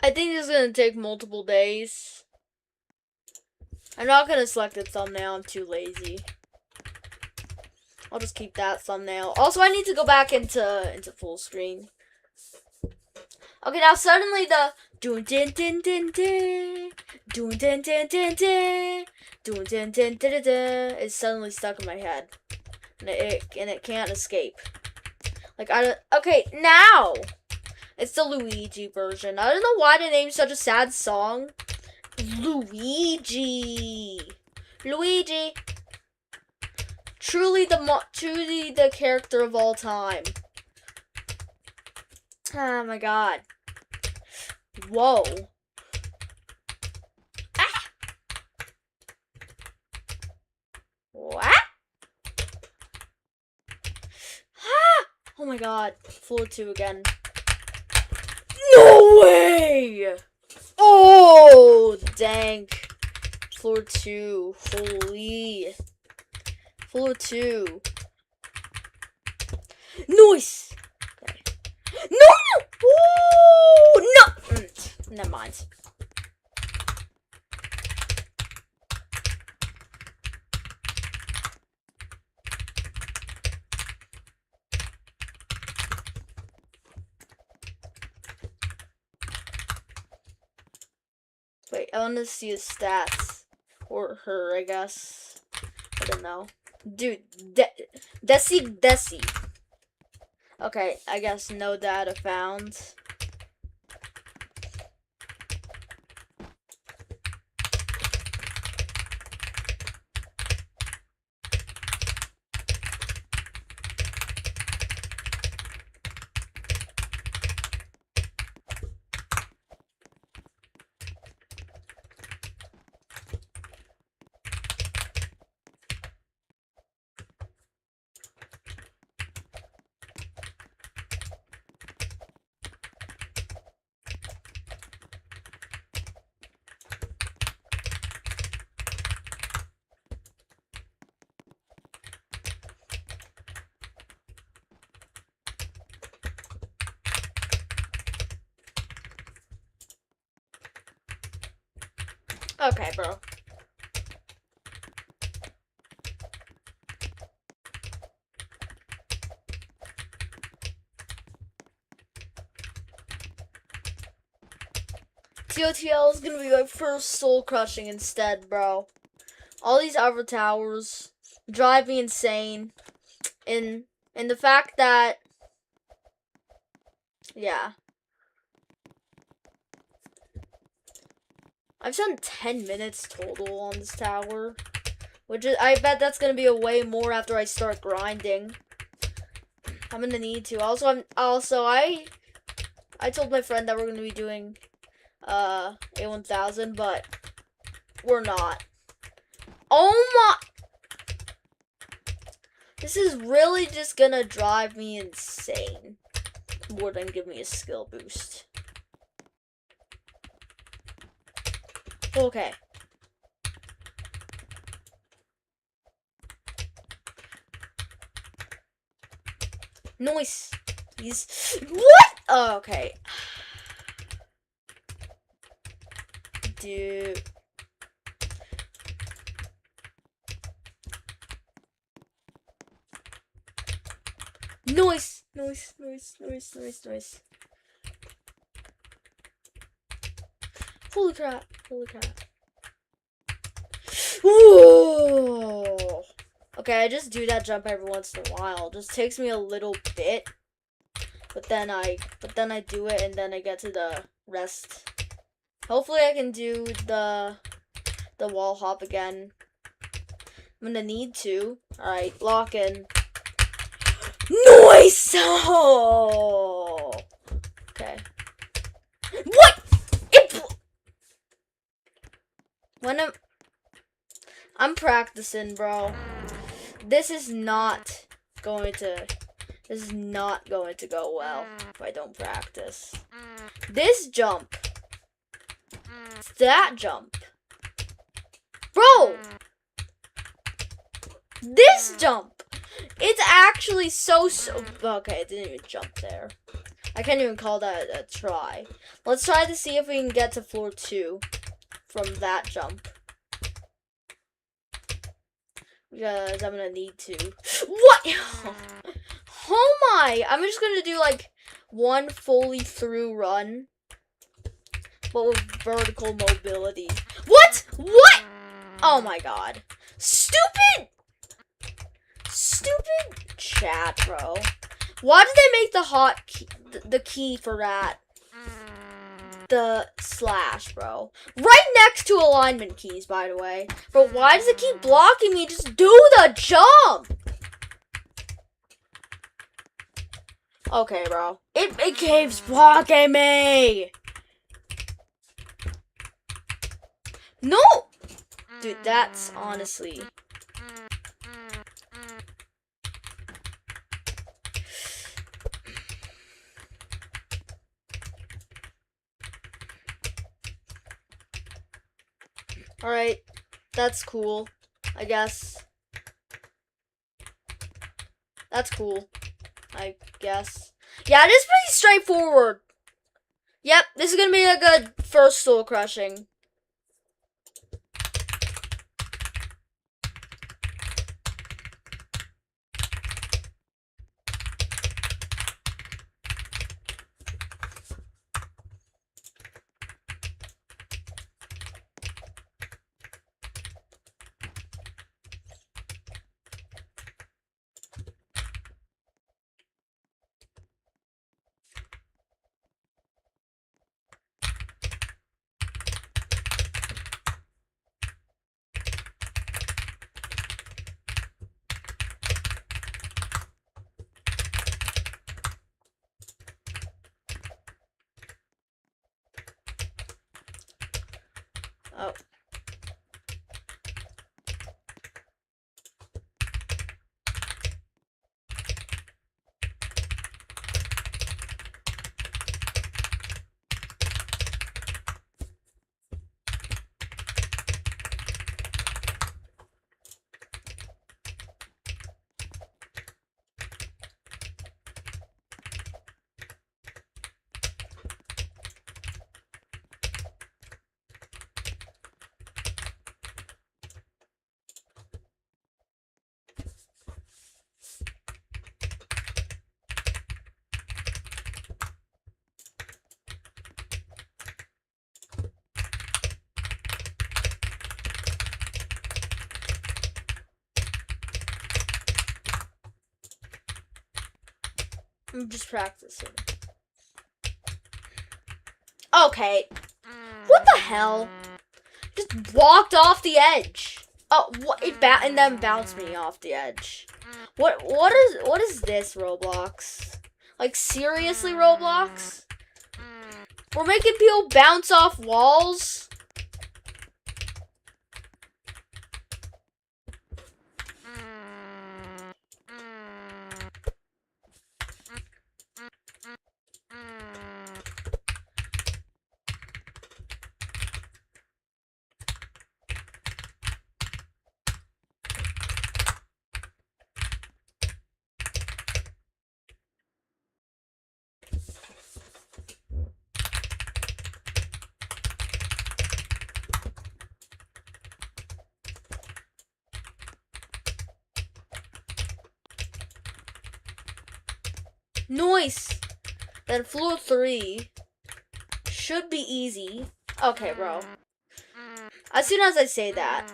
I think this is gonna take multiple days. I'm not gonna select a thumbnail, I'm too lazy. I'll just keep that thumbnail. Also, I need to go back into full screen. Okay, now suddenly the doon din din din din doon din din din din doon din din din din is suddenly stuck in my head. And it can't escape. Like okay, now it's the Luigi version. I don't know why they named such a sad song. Luigi. Truly the character of all time. Oh my god. Whoa. Ah. What? Ah. Oh my god. Floor 2 again. No way! Oh, dang. Floor 2. Holy. Floor 2. Nice! Okay. No! Ooh, no! Never mind. Wait, I want to see his stats. Or her, I guess. I don't know. Dude, Desi. Okay, I guess no data found. Okay, bro. ToTL is gonna be my first soul crushing instead, bro. All these other towers drive me insane. And the fact that, yeah. I've spent 10 minutes total on this tower. Which is, I bet that's gonna be a way more after I start grinding. I'm gonna need to. I told my friend that we're gonna be doing A1000, but we're not. Oh my! This is really just gonna drive me insane. More than give me a skill boost. Okay. Nice. What? Oh, okay. Dude. Nice. Holy crap. Whoa. Okay, I just do that jump every once in a while. It just takes me a little bit. But then I do it and then I get to the rest. Hopefully I can do the wall hop again. I'm gonna need to. Alright, lock in. Nice! Oh! Okay. What? I'm practicing, bro. This is not going to go well if I don't practice. This jump. That jump. Bro! This jump. It's actually so. Okay, it didn't even jump there. I can't even call that a try. Let's try to see if we can get to floor 2 from that jump. Because I'm gonna need to. What? Oh my! I'm just gonna do like one fully through run, but with vertical mobility. What? Oh my god! Stupid chat, bro. Why did they make the key for that? The slash, bro. Right next to alignment keys, by the way. But why does it keep blocking me? Just do the jump! Okay, bro. It keeps blocking me! No! Dude, that's honestly... Alright, that's cool, I guess. That's cool, I guess. Yeah, it is pretty straightforward. Yep, this is gonna be a good first soul crushing. I'm just practicing. Okay. What the hell? Just walked off the edge. Oh, what? And then bounced me off the edge. What is this, Roblox? Like, seriously, Roblox? We're making people bounce off walls? Nice. Then floor 3 should be easy. Okay, bro. As soon as I say that.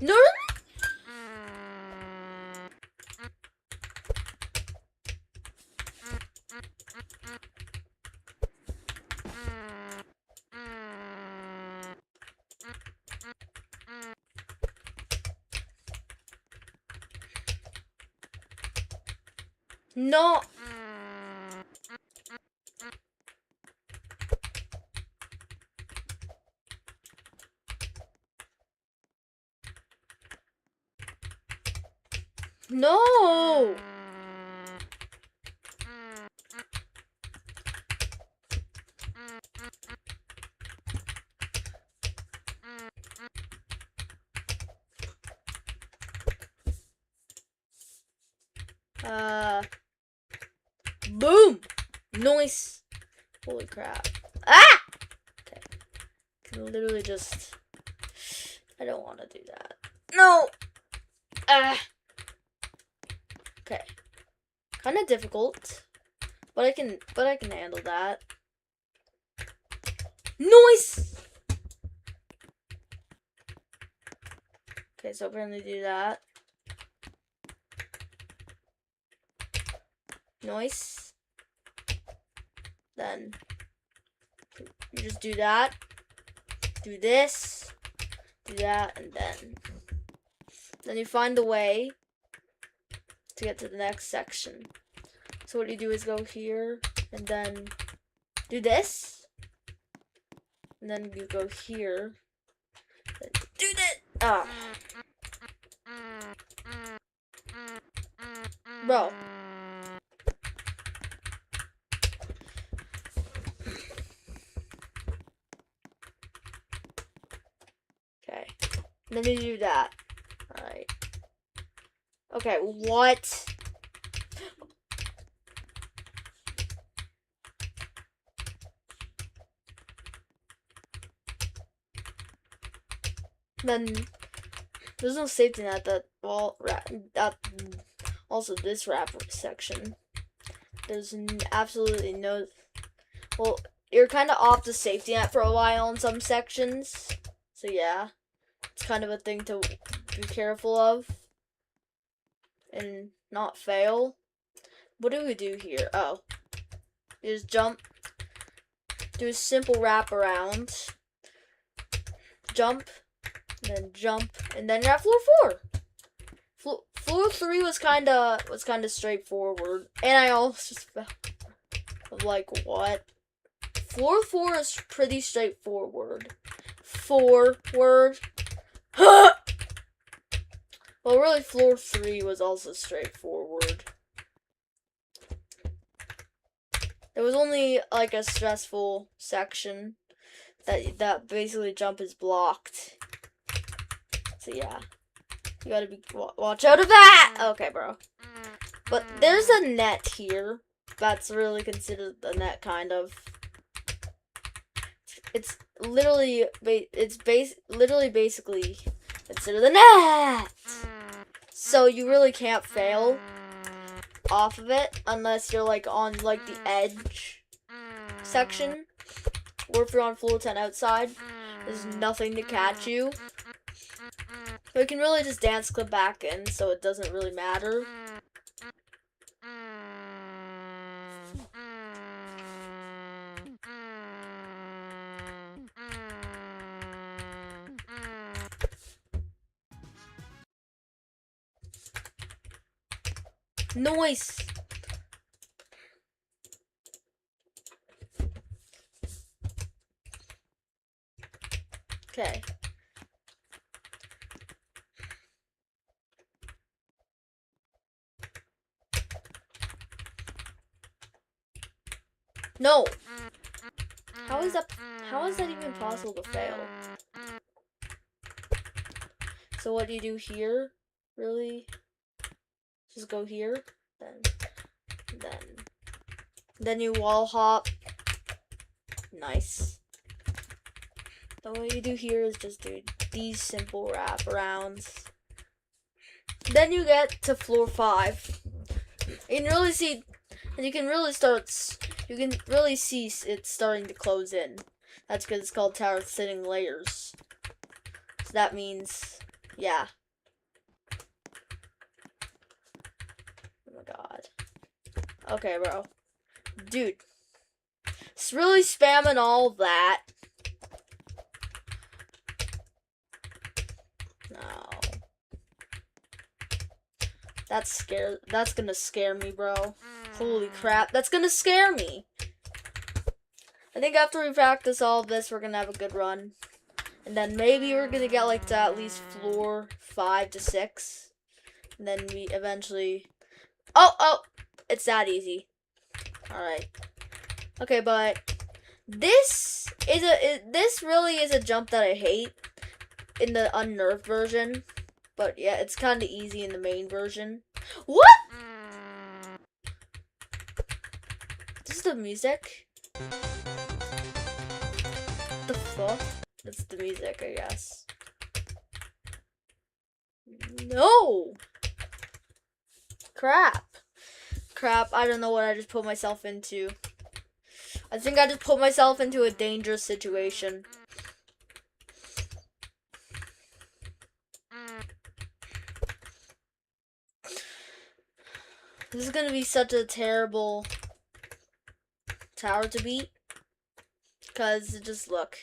No. No. No. Boom. Nice. Holy crap. Ah! Okay. Can literally just... I don't want to do that. No! Okay. Kind of difficult. But I can handle that. Nice! Okay, so we're gonna do that. Nice. Then you just do that. Do this. Do that, and then you find the way to get to the next section. So what you do is go here, and then do this, and then you go here, then do that. Ah, bro. Okay, then you do that. All right. Okay, what? Then there's no safety net that also this wrap section. There's absolutely no. Well, you're kind of off the safety net for a while in some sections, so yeah, it's kind of a thing to be careful of and not fail. What do we do here? Oh, you just jump. Do a simple wrap around. Jump. Then jump, and then you're at floor 4. Floor 3 was kind of straightforward, and I also felt like, what? Floor 4 is pretty straightforward. Forward. Well, really, floor 3 was also straightforward. There was only like a stressful section that basically jump is blocked. So yeah, you gotta watch out of that. Okay, bro. But there's a net here. That's really considered the net, kind of. It's literally basically considered the net. So you really can't fail off of it unless you're like on like the edge section, or if you're on floor 10 outside, there's nothing to catch you. So you can really just dance clip back in, so it doesn't really matter. Noise! Okay. No! How is that even possible to fail? So what do you do here? Really? Just go here, then you wall hop. Nice. Then what you do here is just do these simple wraparounds. Then you get to floor 5. You can really see, and you can really see it starting to close in. That's because it's called tower thinning layers. So that means, yeah. Oh my god. Okay, bro. Dude. It's really spamming all that. No. That's gonna scare me, bro. Holy crap. That's gonna scare me. I think after we practice all of this, we're gonna have a good run. And then maybe we're gonna get like to at least floor 5 to 6. And then we eventually... Oh! It's that easy. Alright. Okay, but this really is a jump that I hate in the unnerved version. But yeah, it's kind of easy in the main version. What? This is the music? The fuck? That's the music, I guess. No! Crap, I don't know what I just put myself into. I think I just put myself into a dangerous situation. This is gonna be such a terrible tower to beat. Because just look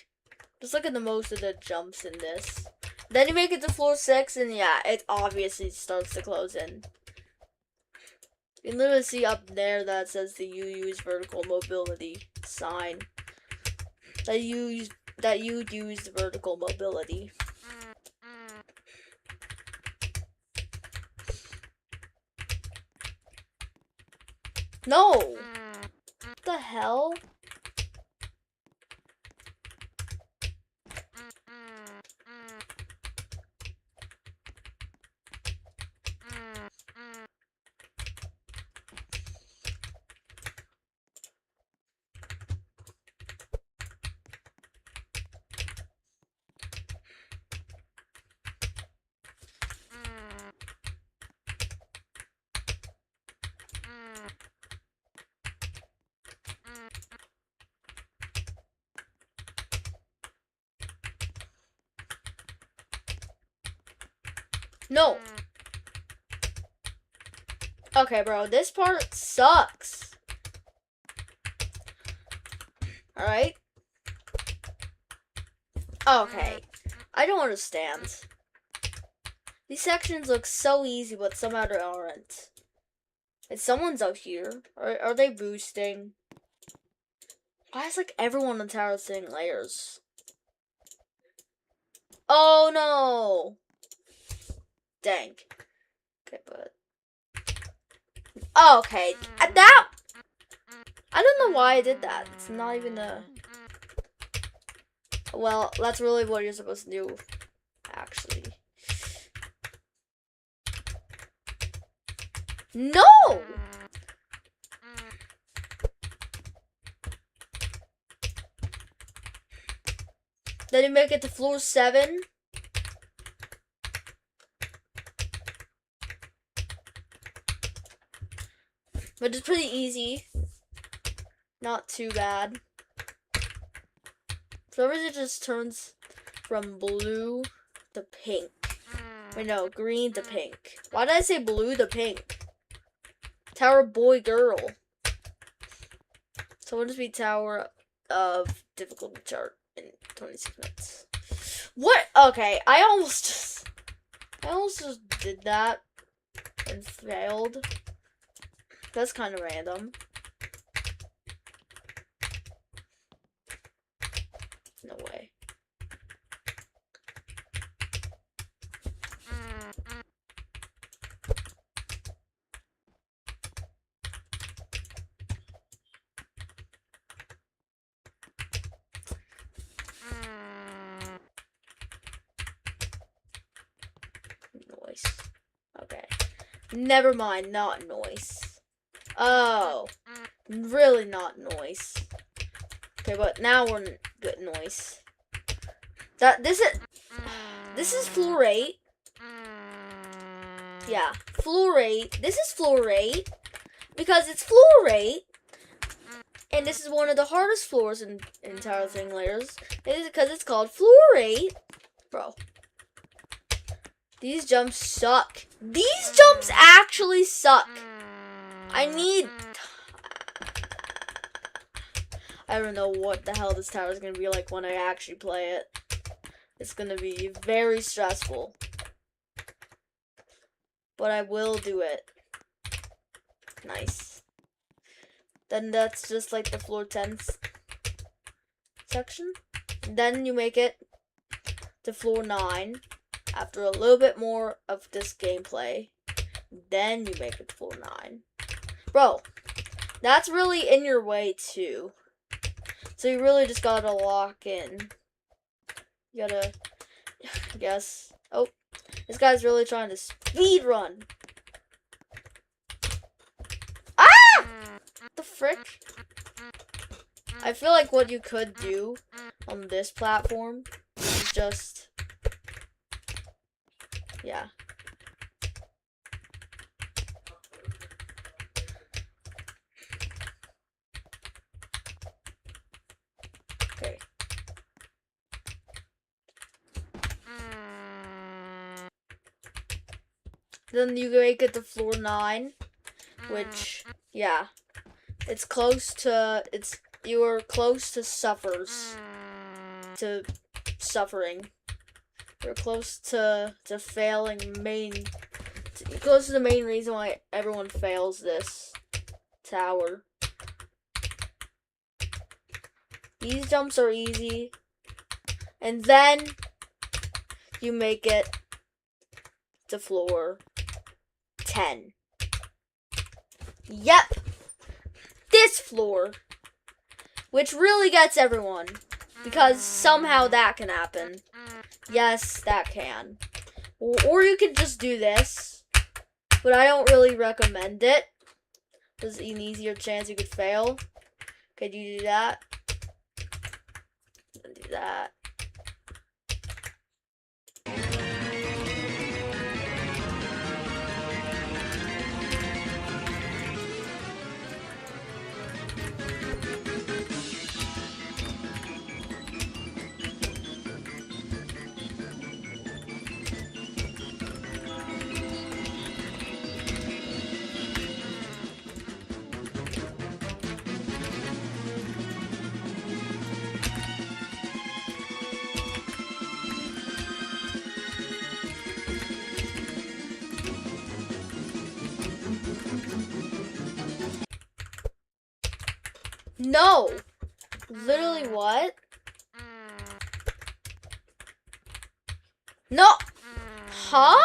at the most of the jumps in this. Then you make it to floor 6 and yeah, it obviously starts to close in. You can literally see up there that says the you use vertical mobility sign. That you use vertical mobility. No! What the hell? No. Okay, bro, this part sucks. Alright. Okay. I don't understand. These sections look so easy, but somehow they aren't. And someone's out here. Are they boosting? Why is like everyone on tower saying layers? Oh no! Dang. Okay, but... Okay, that... I don't know why I did that. It's not even a... Well, that's really what you're supposed to do, actually. No! Then you make it to floor 7. But it's pretty easy. Not too bad. some reason it just turns from blue to pink. Wait, no, green to pink. Why did I say blue to pink? Tower boy girl. So what does be tower of difficulty chart in 26 minutes? What? Okay, I almost just did that and failed. That's kind of random. No way. Noise. Okay. Never mind, not noise. Oh. Really not noise. Okay, but now we're good noise. This is floor 8. Yeah, floor 8. This is floor 8 because it's floor 8. And this is one of the hardest floors in Tower Thing Layers. It is because it's called floor 8. Bro. These jumps suck. These jumps actually suck. I don't know what the hell this tower is going to be like when I actually play it. It's going to be very stressful. But I will do it. Nice. Then that's just like the floor 10 section. Then you make it to floor 9 after a little bit more of this gameplay. Then you make it to floor 9. Bro, that's really in your way too. So you really just gotta lock in. You gotta, I guess. Oh, this guy's really trying to speed run. Ah! The frick? I feel like what you could do on this platform is just, yeah. Okay. Then you make it to floor 9, which, yeah, it's close to, you are close to suffering. You're close to failing you're close to the main reason why everyone fails this tower. These jumps are easy. And then you make it to floor 10. Yep. This floor. Which really gets everyone. Because somehow that can happen. Yes, that can. Or you could just do this. But I don't really recommend it. There's an easier chance you could fail. Could you do that? Do that. No! Literally what? No! Huh?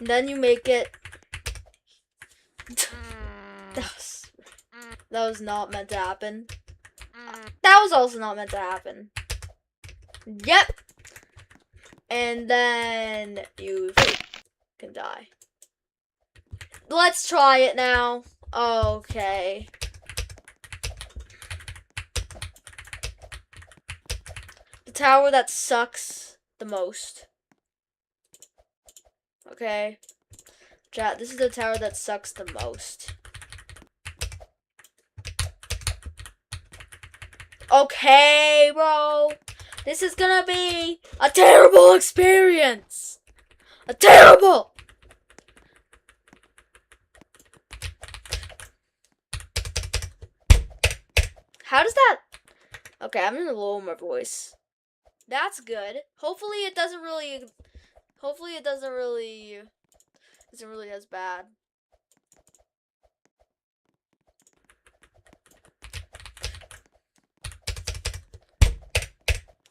Then you make it. That was not meant to happen. That was also not meant to happen. Yep. And then you can die. Let's try it now. Okay. The tower that sucks the most. Okay. Chat, this is the tower that sucks the most. Okay, bro. This is gonna be a terrible experience. A terrible. How does that? Okay, I'm gonna lower my voice. That's good. Hopefully it doesn't really. Hopefully it doesn't really. Isn't really as bad.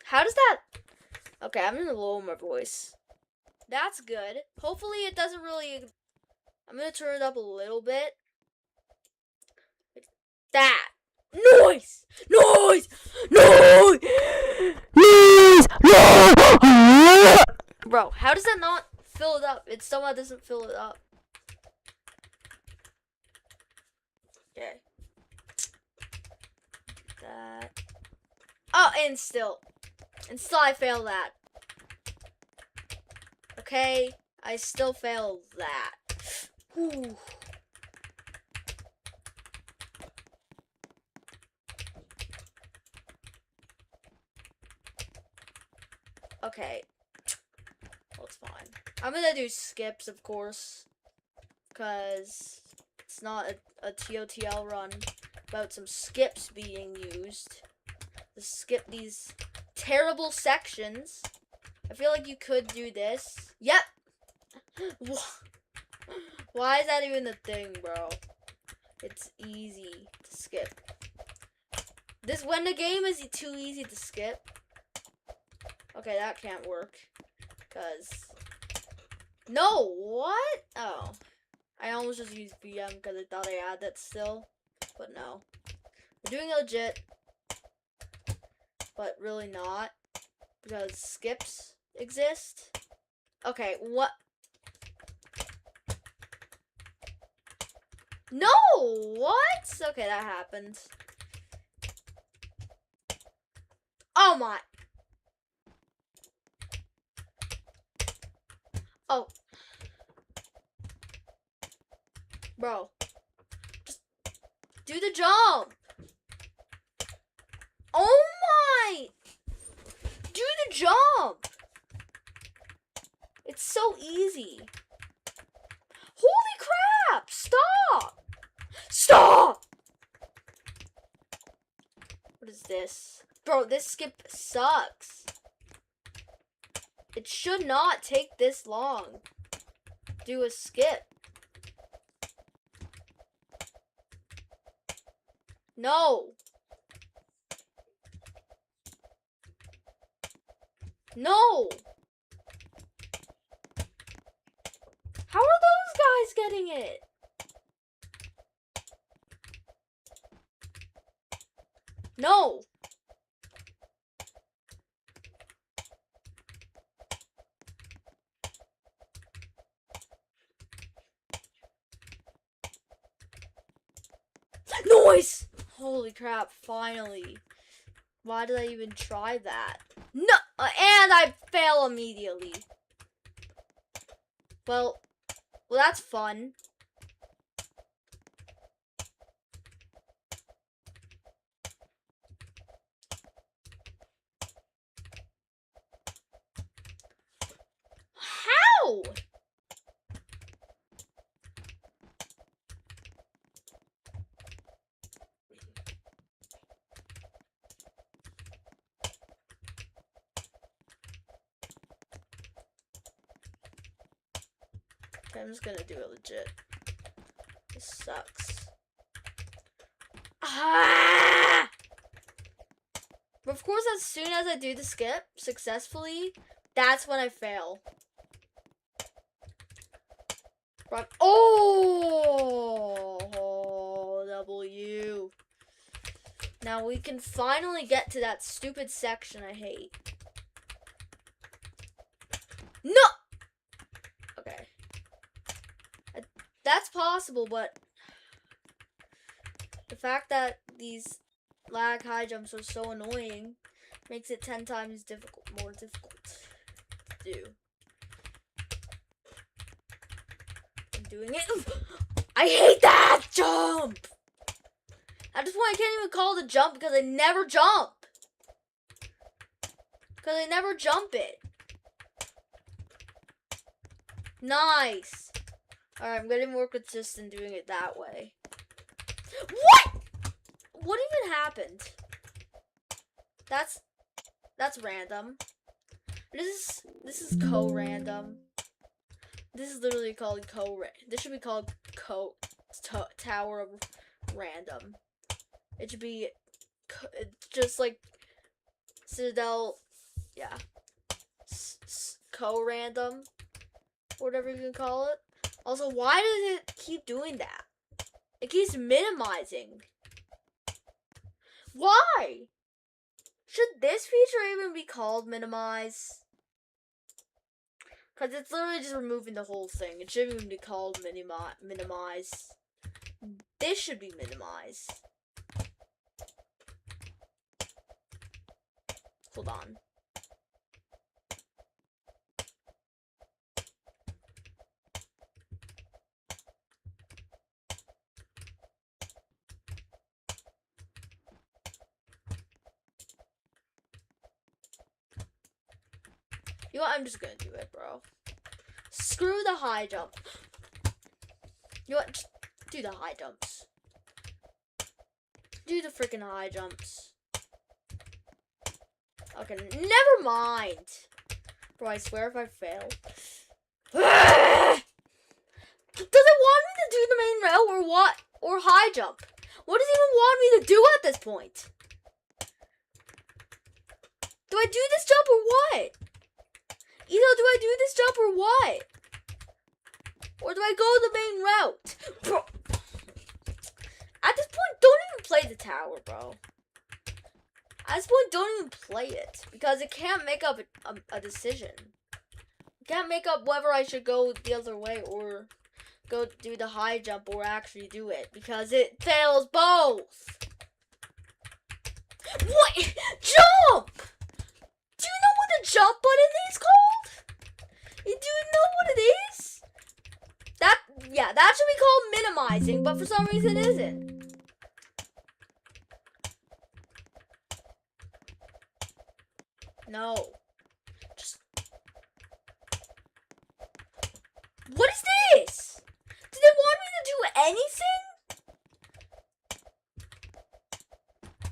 How does that? Okay, I'm gonna lower my voice. That's good. Hopefully it doesn't really. I'm gonna turn it up a little bit. That. Noise! Noise! Noise! Noise! Noise! Bro, how does that not fill it up? It somehow doesn't fill it up. Okay. That. Oh, and still I fail that. Okay, I still failed that. Whew. Okay. Well, it's fine. I'm gonna do skips, of course, because it's not a ToTL run about some skips being used. To skip these terrible sections. I feel like you could do this. Yep. Why is that even a thing, bro? It's easy to skip. This when the game is too easy to skip. Okay, that can't work. Cause no, what? Oh, I almost just used VM because I thought I had that still, but no. We're doing legit, but really not because skips exist. Okay, what? No, what? Okay, that happened. Oh my. Oh. Bro. Just do the jump. Oh my. Do the jump. It's so easy. Holy crap. Stop. Stop. What is this? Bro, this skip sucks. It should not take this long. Do a skip. No. No. How are those guys getting it? No. Noise! Holy crap, finally. Why did I even try that? No! And I fail immediately. Well, that's fun. How? Okay, I'm just gonna do it legit. This sucks. Ah! But of course, as soon as I do the skip successfully, that's when I fail. But, oh, W. Now we can finally get to that stupid section I hate. No! Okay. That's possible, but fact that these lag high jumps are so annoying makes it 10 times more difficult to do. I'm doing it. I hate that jump! At this point, I can't even call it a jump because I never jump. Because I never jump it. Nice. Alright, I'm getting more consistent doing it that way. What? What even happened? That's random. This is co-random. This is literally called this should be called Tower of Random. It should be just like Citadel, yeah. Co-random, whatever you can call it. Also, why does it keep doing that? It keeps minimizing. Why? Should this feature even be called minimize? Because it's literally just removing the whole thing. It shouldn't even be called minimize. This should be minimize. Hold on. You know what? I'm just gonna do it, bro. Screw the high jump. You know what? Just do the high jumps. Do the freaking high jumps. Okay, never mind. Bro, I swear if I fail. Does it want me to do the main rail or what? Or high jump? What does it even want me to do at this point? Do I do this jump or what? Either do I do this jump or what? Or do I go the main route? Bro. At this point, don't even play the tower, bro. At this point, don't even play it. Because it can't make up a decision. It can't make up whether I should go the other way or go do the high jump or actually do it. Because it fails both. What? Jump! Do you know what the jump button is called? Do you know what it is? That should be called minimizing, but for some reason it isn't. No. Just... What is this? Did they want me to do anything?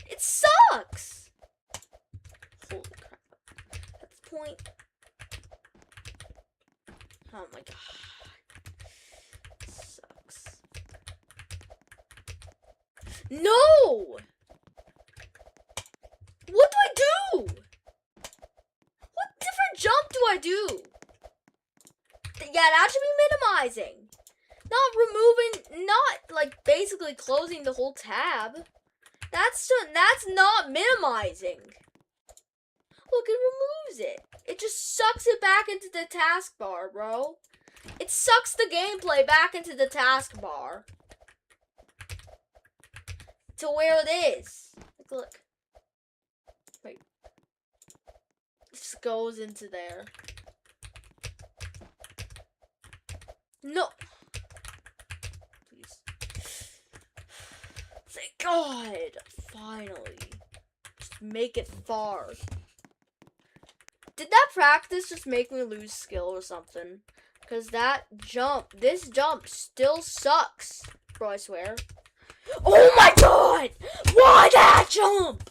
It sucks. Holy crap. At this point... Oh my god. Sucks. No! What do I do? What different jump do I do? Yeah, that should be minimizing. Not removing, not like basically closing the whole tab. That's not minimizing. Look, it removes it. It just sucks it back into the taskbar, bro. It sucks the gameplay back into the taskbar. To where it is. Like, look. Wait. It just goes into there. No. Please. Thank God. Finally. Just make it far. Did that practice just make me lose skill or something? Because this jump still sucks. Bro, I swear. Oh my god! Why that jump?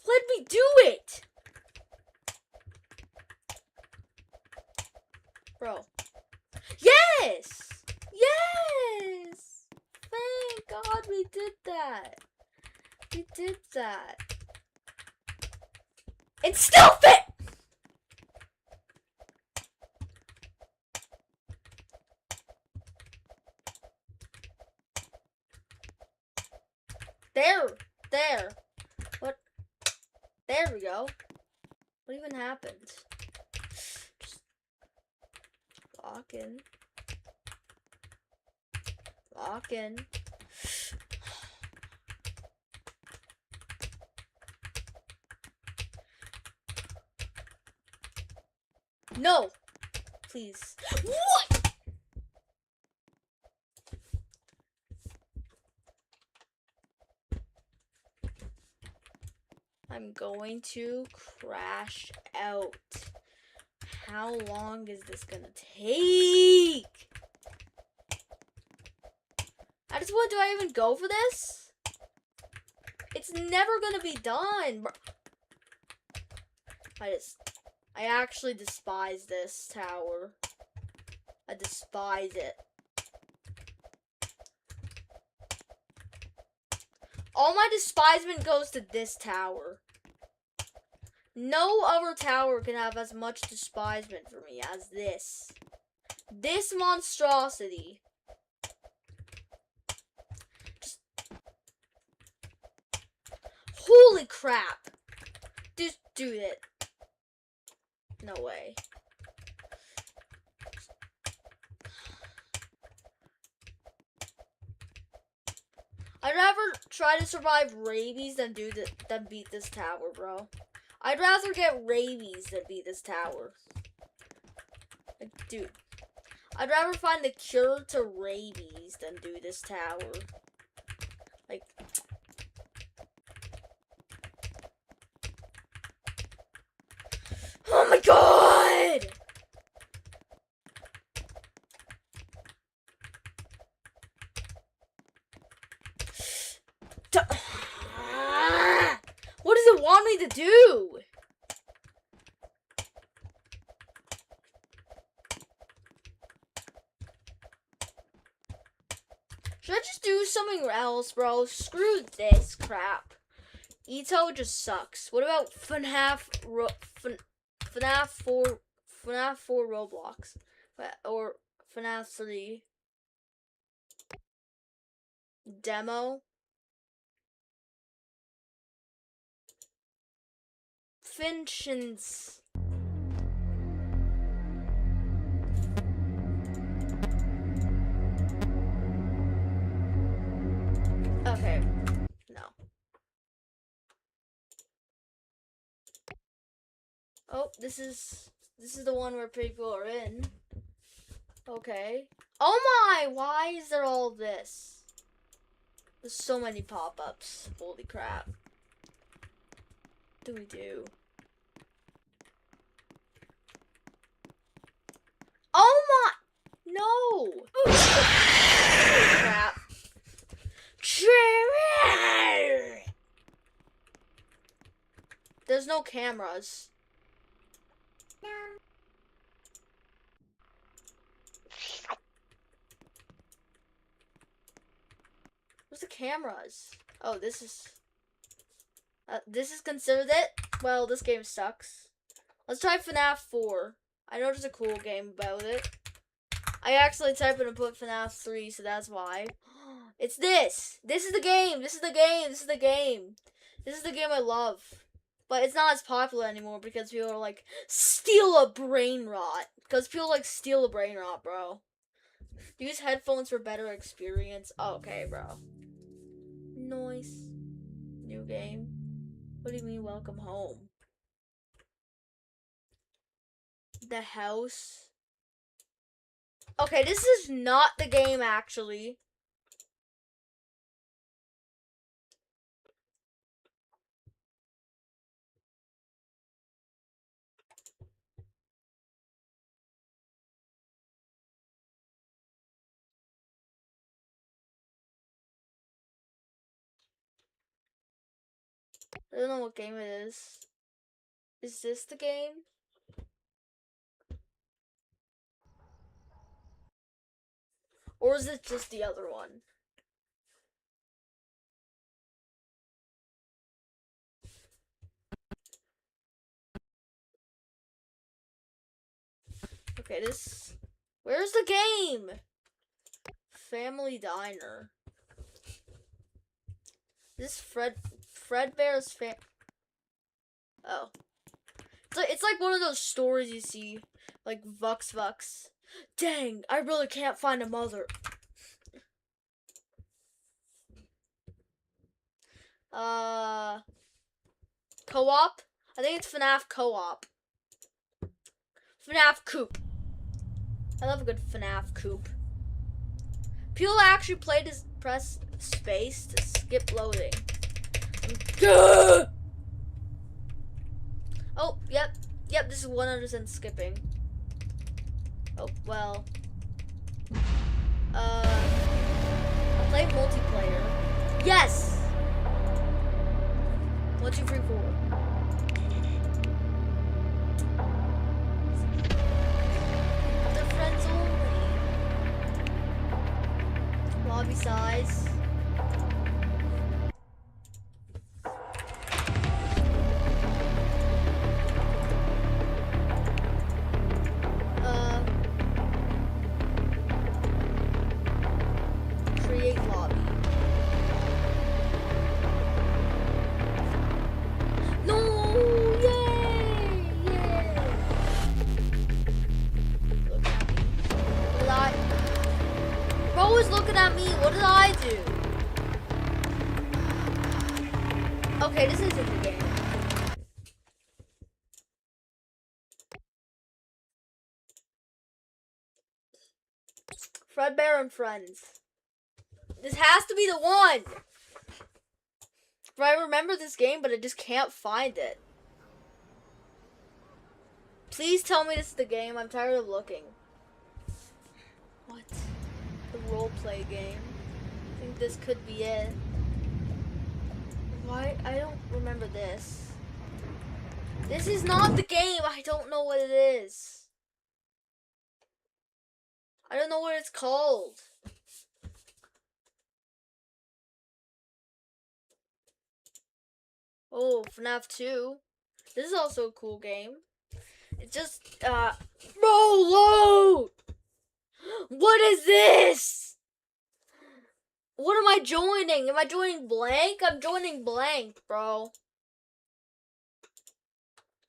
Let me do it! Bro. Yes! Yes! Thank God we did that. We did that. It still fit! There. What? There we go. What even happened? Just lock in. Lock in. No! Please. What? I'm going to crash out. How long is this gonna take? I just want, do I even go for this? It's never gonna be done, bro. I actually despise this tower. I despise it. All my despisement goes to this tower. No other tower can have as much despisement for me as this. This monstrosity. Just... Holy crap. Just do it. No way. I'd rather try to survive rabies than beat this tower, bro. I'd rather get rabies than beat this tower. Like, dude. I'd rather find the cure to rabies than do this tower. Like... Oh my god! What does it want me to do? Should I just do something else, bro? Screw this crap. Ito just sucks. What about FNAF 4 Roblox or FNAF 3 demo? Finchins. Okay. No. Oh, this is the one where people are in. Okay. Oh my! Why is there all this? There's so many pop-ups. Holy crap. What do we do? Oh my! No! Holy crap. There's no cameras. Where's the cameras? Oh, this is considered it? Well, this game sucks. Let's try FNAF 4. I know there's a cool game about it. I actually typed in and put FNAF 3, so that's why. It's this! This is the game! This is the game! This is the game! This is the game I love. But it's not as popular anymore because people are like, steal a brain rot. Because people like steal a brain rot, bro. Use headphones for better experience. Oh, okay, bro. Nice. New game. What do you mean, welcome home? The house. Okay, this is not the game, actually. I don't know what game it is. Is this the game? Or is it just the other one? Okay, this... Where's the game? Family Diner. This Fredbear's Oh. It's like one of those stories you see. Like, Vux Vux. Dang, I really can't find a mother. Co-op? I think it's FNAF Co-op. FNAF Coop. I love a good FNAF Coop. People actually play this, press space to skip loading. Oh, yep, this is 100% skipping. Oh, well. Play multiplayer. Yes! 1, 2, 3, 4. The friends only. Lobby size. Create lobby. No! Yay! Look at me. What did Bro is looking at me. What did I do? Okay, this isn't the game. Fredbear and Friends. This has to be the one. I remember this game, but I just can't find it. Please tell me this is the game. I'm tired of looking. What? The roleplay game. I think this could be it. Why? I don't remember this. This is not the game. I don't know what it is. I don't know what it's called. Oh, FNAF 2. This is also a cool game. It's just, bro, load! What is this? What am I joining? Am I joining blank? I'm joining blank, bro.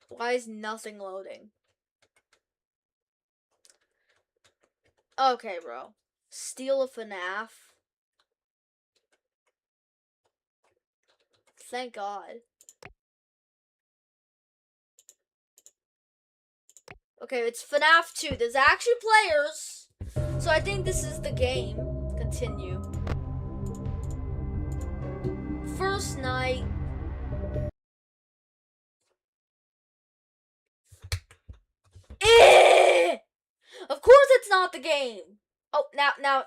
Why is nothing loading? Okay, bro. Steal a FNAF. Thank God. Okay, it's FNAF 2. There's actually players. So I think this is the game. Continue. First night. Of course it's not the game. Oh, now.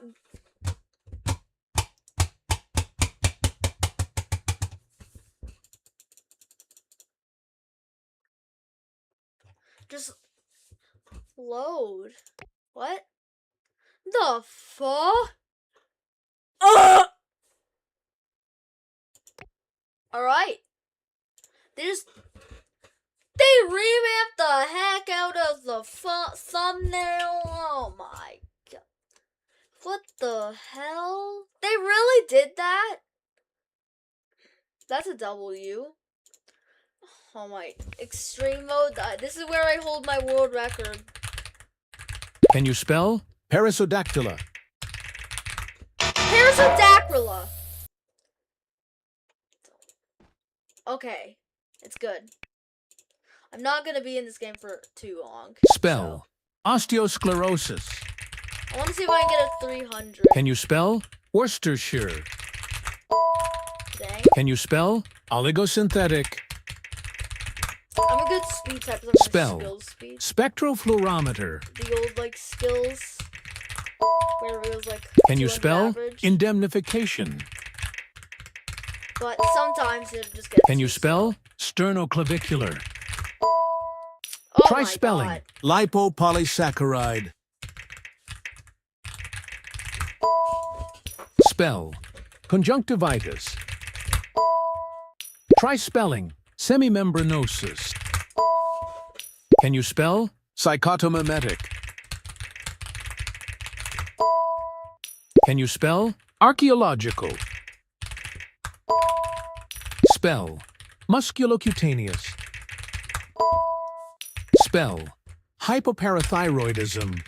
Just load. What? The fuck? Alright. They revamped the heck out of the thumbnail. Oh my god. What the hell? They really did that? That's a W. Oh my. Extreme mode. This is where I hold my world record. Can you spell? Perissodactyla. Perissodactyla. Okay. It's good. I'm not gonna be in this game for too long. Spell. Osteosclerosis. I want to see if I can get a 300. Can you spell? Worcestershire. Dang. Can you spell? Oligosynthetic. I'm a good speed type. Spell. Skills speed. Spectrofluorometer. The old skills. Where it was Can you spell? Average. Indemnification. But sometimes it just gets. Can you spell? Sternoclavicular. Oh Try my spelling. God. Lipopolysaccharide. Spell. Conjunctivitis. Try spelling. Semimembranosus. Can you spell? Psychotomimetic. Can you spell? Archaeological. Spell. Musculocutaneous. Spell. Hypoparathyroidism.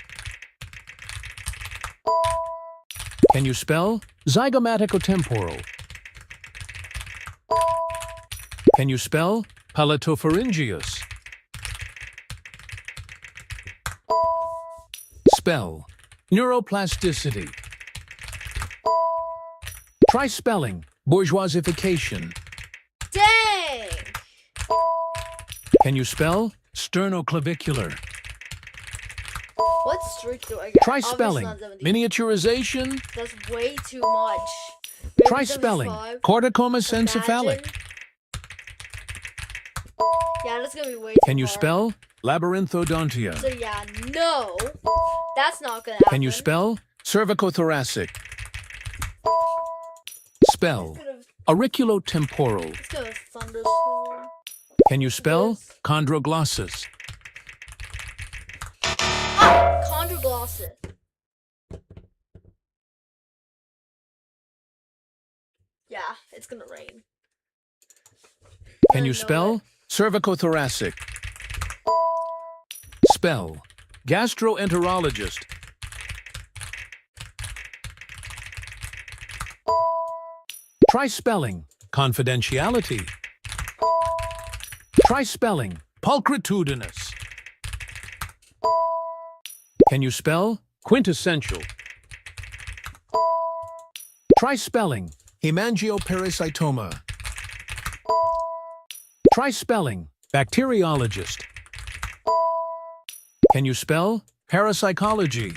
Can you spell? Zygomaticotemporal. Can you spell? Palatopharyngeus. Spell. Neuroplasticity. Try spelling. Bourgeoisification. Dang! Can you spell? Sternoclavicular. What streak do I get? Try Obviously spelling. not 70. Miniaturization. That's way too much. Maybe Try spelling. 75. Corticomesencephalic. Imagine. Yeah, that's gonna be way too Can you hard. spell? Labyrinthodontia. So yeah, no. That's not gonna happen. Can you spell? Cervicothoracic. Spell. Auriculotemporal. It's gonna thunderstorm. Can you spell? Chondroglossus. Ah! Chondroglossus. Yeah, it's gonna rain. Can you know spell? Cervicothoracic. Spell. Gastroenterologist. Try spelling. Confidentiality. Try spelling. Pulchritudinous. Can you spell? Quintessential. Try spelling. Hemangioparasitoma. Try spelling. Bacteriologist. Can you spell? Parapsychology.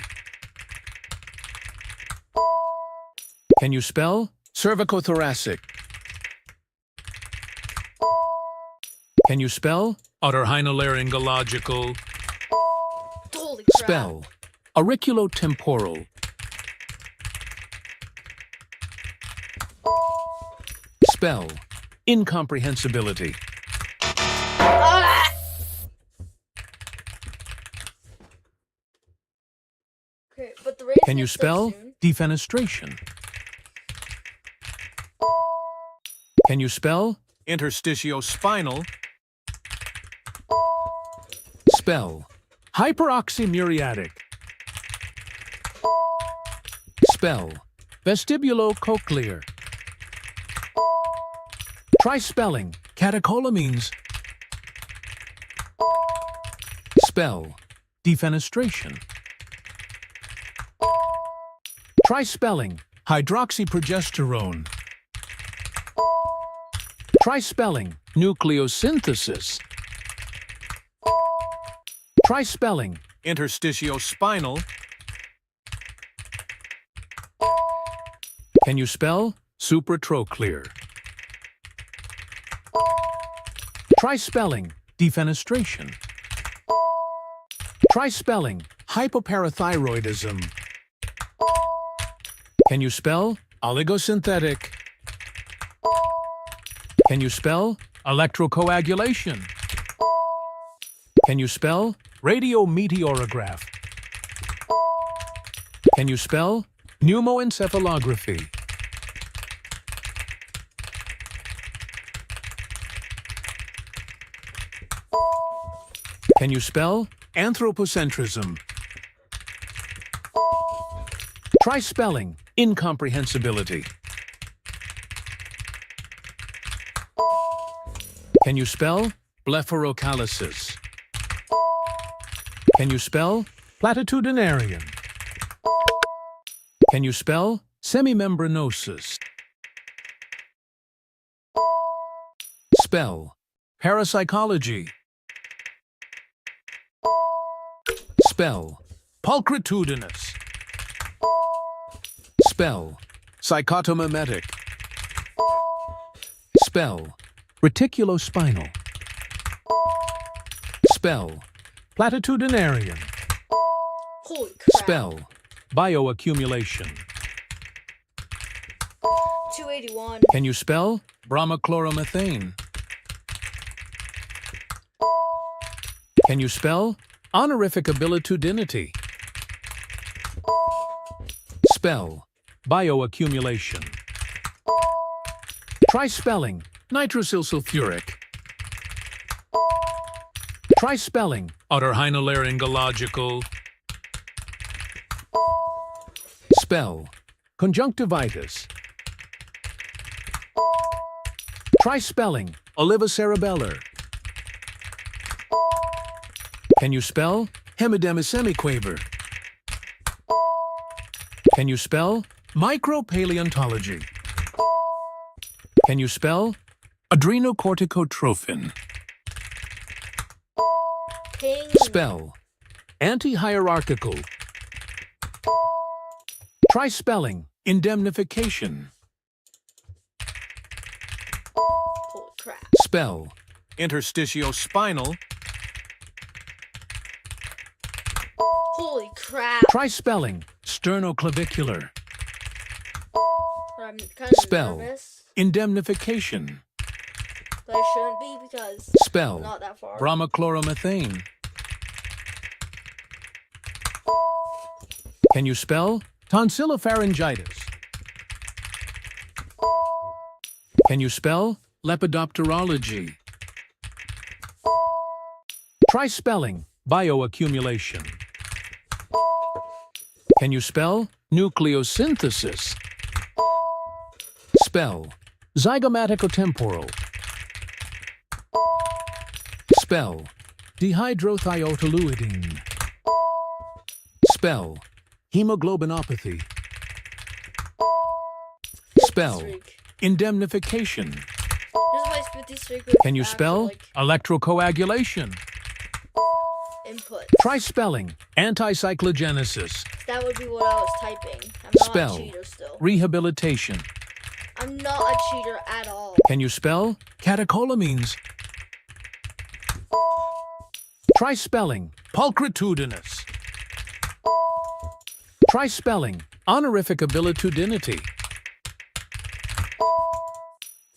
Can you spell? Cervicothoracic. Can you spell? Otorhinolaryngological. Holy crap. Spell. Auriculotemporal. Spell. Incomprehensibility. Ah! Okay, but the rain Can you hits so spell? soon. Defenestration. Can you spell? Interstitiospinal. Spell. Hyperoxymuriatic. Spell. Vestibulocochlear. Try spelling. Catecholamines. Spell. Defenestration. Try spelling. Hydroxyprogesterone. Try spelling. Nucleosynthesis. Try spelling. Interstitiospinal. Can you spell? Supratrochlear. Try spelling. Defenestration. Try spelling. Hypoparathyroidism. Can you spell? Oligosynthetic. Can you spell? Electrocoagulation. Can you spell? Radiometeorograph. Can you spell? Pneumoencephalography. Can you spell? Anthropocentrism. Try spelling. Incomprehensibility. Can you spell? Blepharocalysis. Can you spell? Platitudinarian. Can you spell? Semimembranosus. Spell. Parapsychology. Spell. Pulchritudinous. Spell. Psychotomimetic. Spell. Reticulospinal. Spell. Platitudinarian. Holy crap. Spell. Bioaccumulation. 281. Can you spell? Bromochloromethane. Can you spell? Honorific abilitudinity. Spell. Bioaccumulation. Try spelling. Nitrosyl sulfuric. Try spelling. Otorhinolaryngological. Spell. Conjunctivitis. Try spelling. Olivocerebellar. Can you spell? Hemidemi semiquaver. Can you spell micropaleontology? Can you spell adrenocorticotrophin? Ping. Spell anti-hierarchical. Try spelling indemnification. Holy crap. Spell interstitiospinal. Holy crap. Try spelling sternoclavicular. I'm kind of Spell nervous. indemnification. But I shouldn't be because Spell I'm not that far. bromochloromethane. Can you spell tonsillopharyngitis? Can you spell lepidopterology? Try spelling bioaccumulation. Can you spell nucleosynthesis? Spell zygomaticotemporal. Spell dihydrothiotoluidine. Spell hemoglobinopathy. Spell indemnification. This is my 50 streak with Can you actual, spell like, electrocoagulation? input. Try spelling anticyclogenesis. That would be what I was typing. I'm not Spell a cheater still. rehabilitation. I'm not a cheater at all. Can you spell catecholamines? Try spelling pulchritudinous. Try spelling honorific abilitudinity.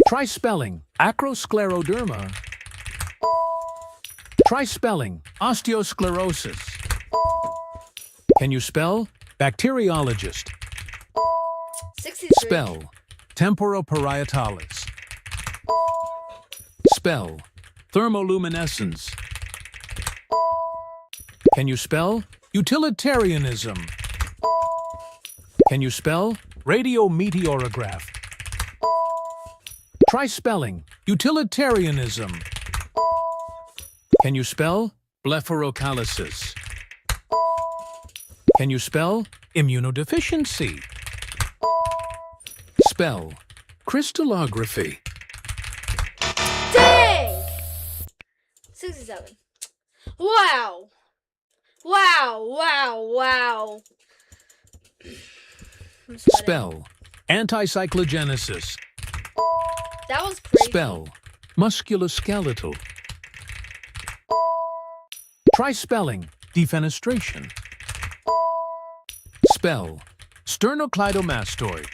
Try spelling acroscleroderma. Try spelling osteosclerosis. Can you spell bacteriologist? 63. Spell temporoparietalis. Spell thermoluminescence. Can you spell utilitarianism? Can you spell radiometeorograph? Try spelling utilitarianism. Can you spell blepharocalysis? Can you spell immunodeficiency? Spell crystallography. Dang! 67. Wow! Wow, wow, wow. I'm sweating. Spell anticyclogenesis. That was crazy. Spell musculoskeletal. Try spelling defenestration. Spell sternocleidomastoid.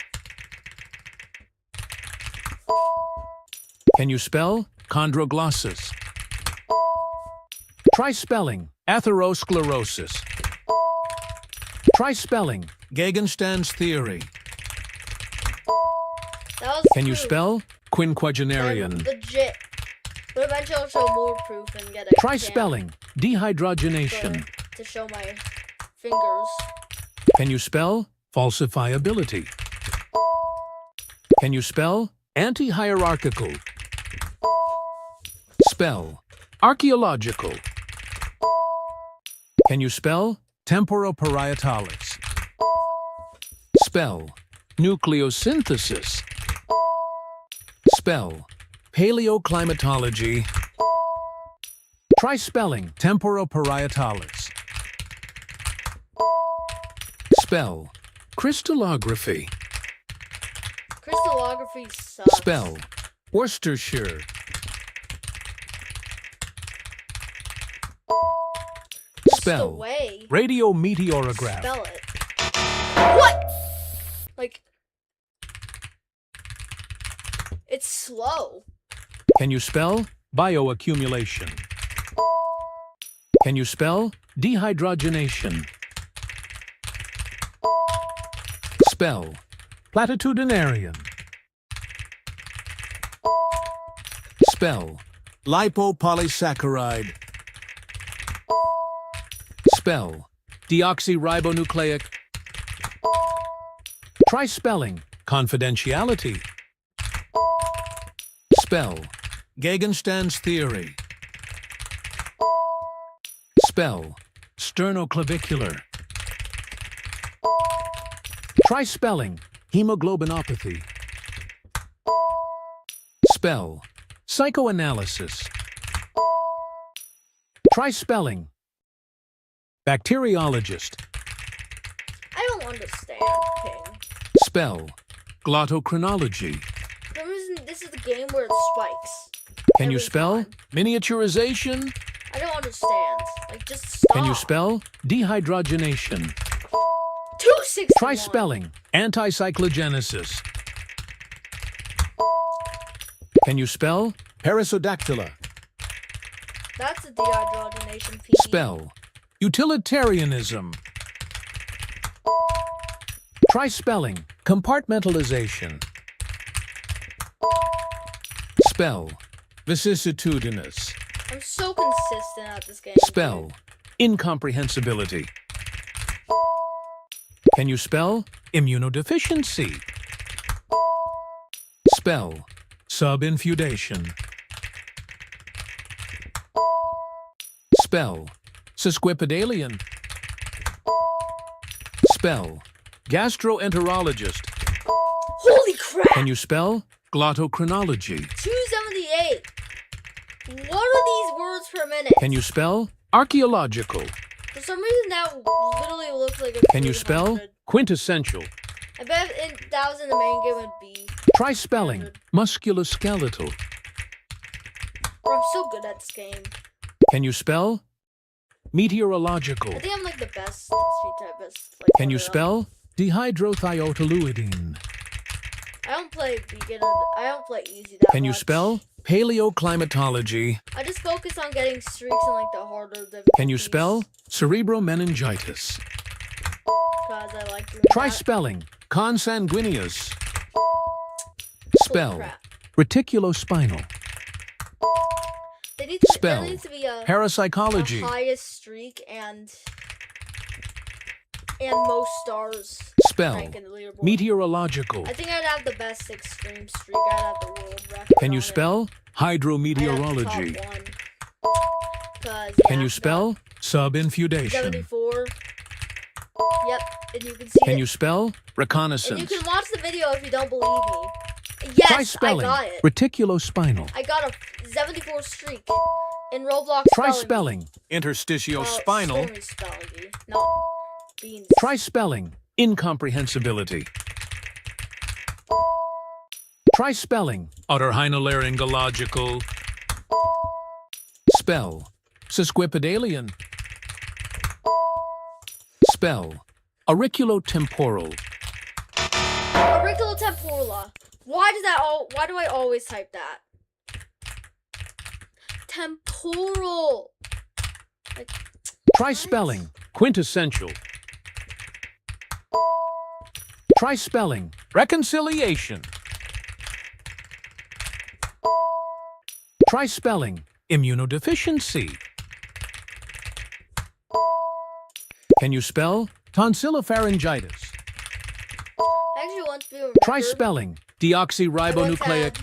Can you spell chondroglossus? Try spelling atherosclerosis. Try spelling Gegenstand's theory. That was Can you proof. spell I'm quinquagenarian? legit. But eventually I'll show more proof and get a Try cam spelling dehydrogenation. to show my fingers. Can you spell falsifiability? Can you spell anti-hierarchical? Spell archaeological. Can you spell temporoparietalis? Spell nucleosynthesis. Spell paleoclimatology. Try spelling temporoparietalis. Spell crystallography. Crystallography sucks. Spell Worcestershire. What's Spell the way? radiometeorograph. Spell it. What? Like, it's slow. Can you spell bioaccumulation? Can you spell dehydrogenation? Spell platitudinarian. Spell lipopolysaccharide. Spell deoxyribonucleic. Try spelling confidentiality. Spell Gegenstand's theory. Spell sternoclavicular. Try spelling hemoglobinopathy. Spell psychoanalysis. Try spelling bacteriologist. I don't understand, King. Spell glottochronology. For some reason, this is the game where it spikes. Can you every spell time. miniaturization? I don't understand. Like, just stop. Can you spell dehydrogenation? 261. Try spelling anticyclogenesis. Can you spell perissodactyla? That's a dehydrogenation P. Spell utilitarianism. Try spelling compartmentalization. Spell vicissitudinous. I'm so consistent at this game. Spell incomprehensibility. Can you spell immunodeficiency? Spell subinfeudation. Spell sesquipedalian. Spell gastroenterologist. Holy crap! Can you spell glottochronology? 278. What are these words per minute? Can you spell archaeological? For some reason, that literally looks like a. Can you spell 300. quintessential? I bet that was in the main game would be. Try spelling musculoskeletal. Bro, I'm so good at this game. Can you spell meteorological? I think I'm like the best speed typist. Like, Can you ever. spell dihydrothiotoluidine? I don't play beginner. I don't play easy that Can you much. spell paleoclimatology? I just focus on getting streaks in like the harder difficulties. Can you spell cerebromeningitis? Because I like doing Try that. spelling consanguineous. Holy Spell crap. reticulospinal. There Spell needs to be a parapsychology. highest streak and most stars. Spell rank in the leaderboard. meteorological. I think I'd have the best extreme streak. I'd have the world record. Can you on it. spell I'd have the hydrometeorology? top one. 'Cause, Can yeah, you spell subinfeudation? 74. Yep, and you can see Can it. you spell And you reconnaissance? can watch the video if you don't believe me. Yes, Try spelling I got it. reticulospinal. I got a 74 streak in Roblox. Try spelling. spelling interstitiospinal. Stormy spelling bee. No, beans. Try spelling incomprehensibility. Try spelling otterhinolaryngological. Spell sesquipedalian. Spell auriculotemporal. Auriculotemporala. Why do I always type that? Temporal. Like, Try spelling quintessential. Try spelling reconciliation. Try spelling immunodeficiency. Can you spell tonsillopharyngitis? I actually want to be a Try record. spelling I once deoxyribonucleic. had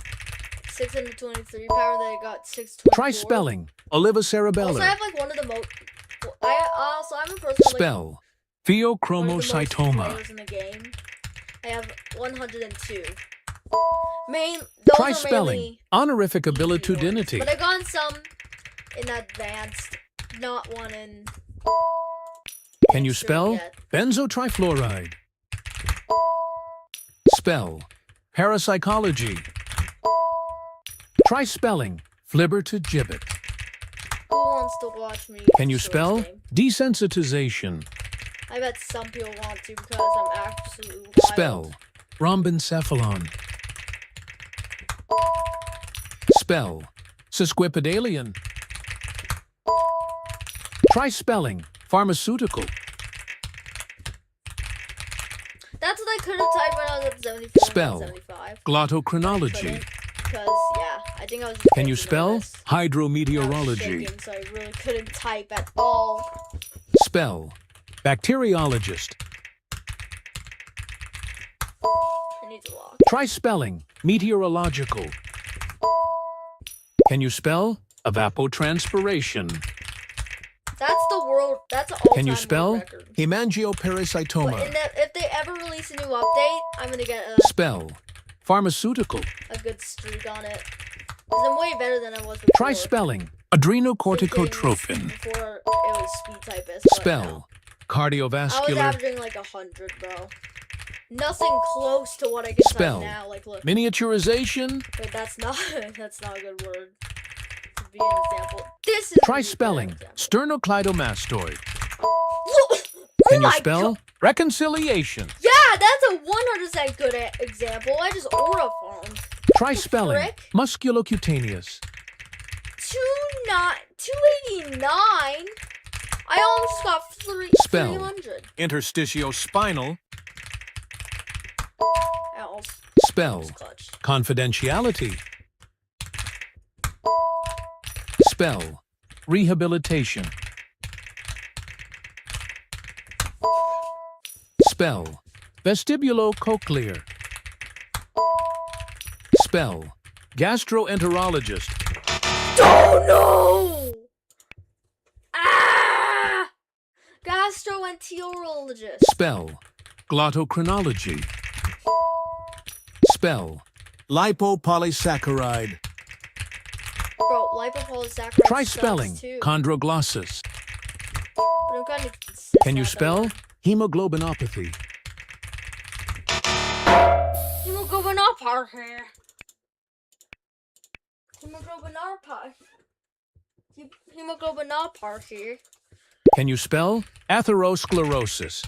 623 power that I got 624. Try spelling Also, I olivocerebellar. have like one of the most. I'm a person Spell like one of the most pheochromocytoma. players in the game. I have 102. Those Try are spelling mainly honorific easy ones, abilitudinity. but I got some in advanced, not one in. Can you extreme spell yet. benzotrifluoride? Spell parapsychology. Try spelling flibber to gibbet. Who wants to watch me? Can you destroy spell this game? desensitization? I bet some people want to because I'm absolutely wild. Spell rhombencephalon. Spell sesquipedalian. Try spelling pharmaceutical. That's what I could have typed when I was at 74 Spell and 75. glottochronology. Because, yeah, I think I was. Can you spell I was hydrometeorology? shaking, so I really couldn't type at all. Spell bacteriologist. I need to lock. Try spelling meteorological. Can you spell evapotranspiration? That's the world. That's an all-time Can you world spell record. But hemangioparasitoma? if they ever release a new update, I'm gonna get Spell pharmaceutical. a good streak on it. Because I'm way better than I was before. Try spelling Same thing adrenocorticotrophin. before it was speed typist. but Spell no. I was cardiovascular. averaging like 100, bro. Nothing close to what I can Spell type now. Like, look. miniaturization. But that's not that's not a good word to be an example. This is Try spelling sternocleidomastoid. Oh Can you my spell God. reconciliation? Yeah, that's a 100% good example. I just aura farmed. Try spelling frick? musculocutaneous. 289. I almost got Spell 300. interstitiospinal. Else, Spell clutch. confidentiality. Spell rehabilitation. Spell vestibulocochlear. Spell gastroenterologist. Oh no! Ah! Gastroenterologist. Spell glottochronology. Spell lipopolysaccharide. Bro, lipopolysaccharide Try sucks spelling too. chondroglossous. But I'm kinda consistent Can you at spell that. hemoglobinopathy? Hemoglobinopathy. Hemoglobinopathy. Can you spell atherosclerosis?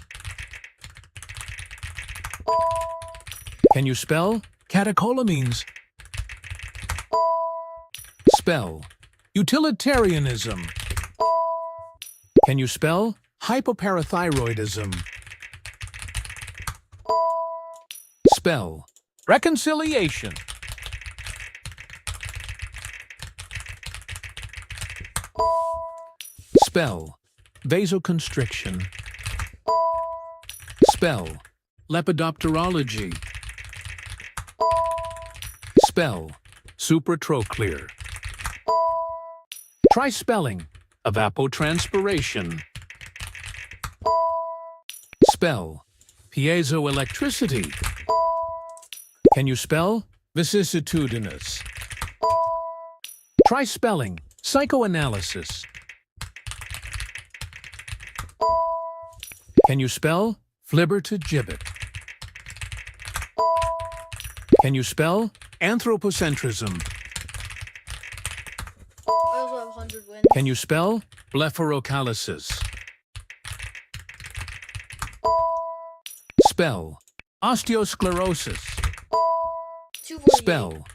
Can you spell catecholamines? Spell utilitarianism. Can you spell hypoparathyroidism? Spell reconciliation. Spell vasoconstriction. Spell lepidopterology. Spell supratrochlear. Try spelling evapotranspiration. Spell piezoelectricity. Can you spell vicissitudinous? Try spelling psychoanalysis. Can you spell flibbertigibbet? Can you spell anthropocentrism? I also have 100 wins. Can you spell blepharocalysis? Spell osteosclerosis. 248. Spell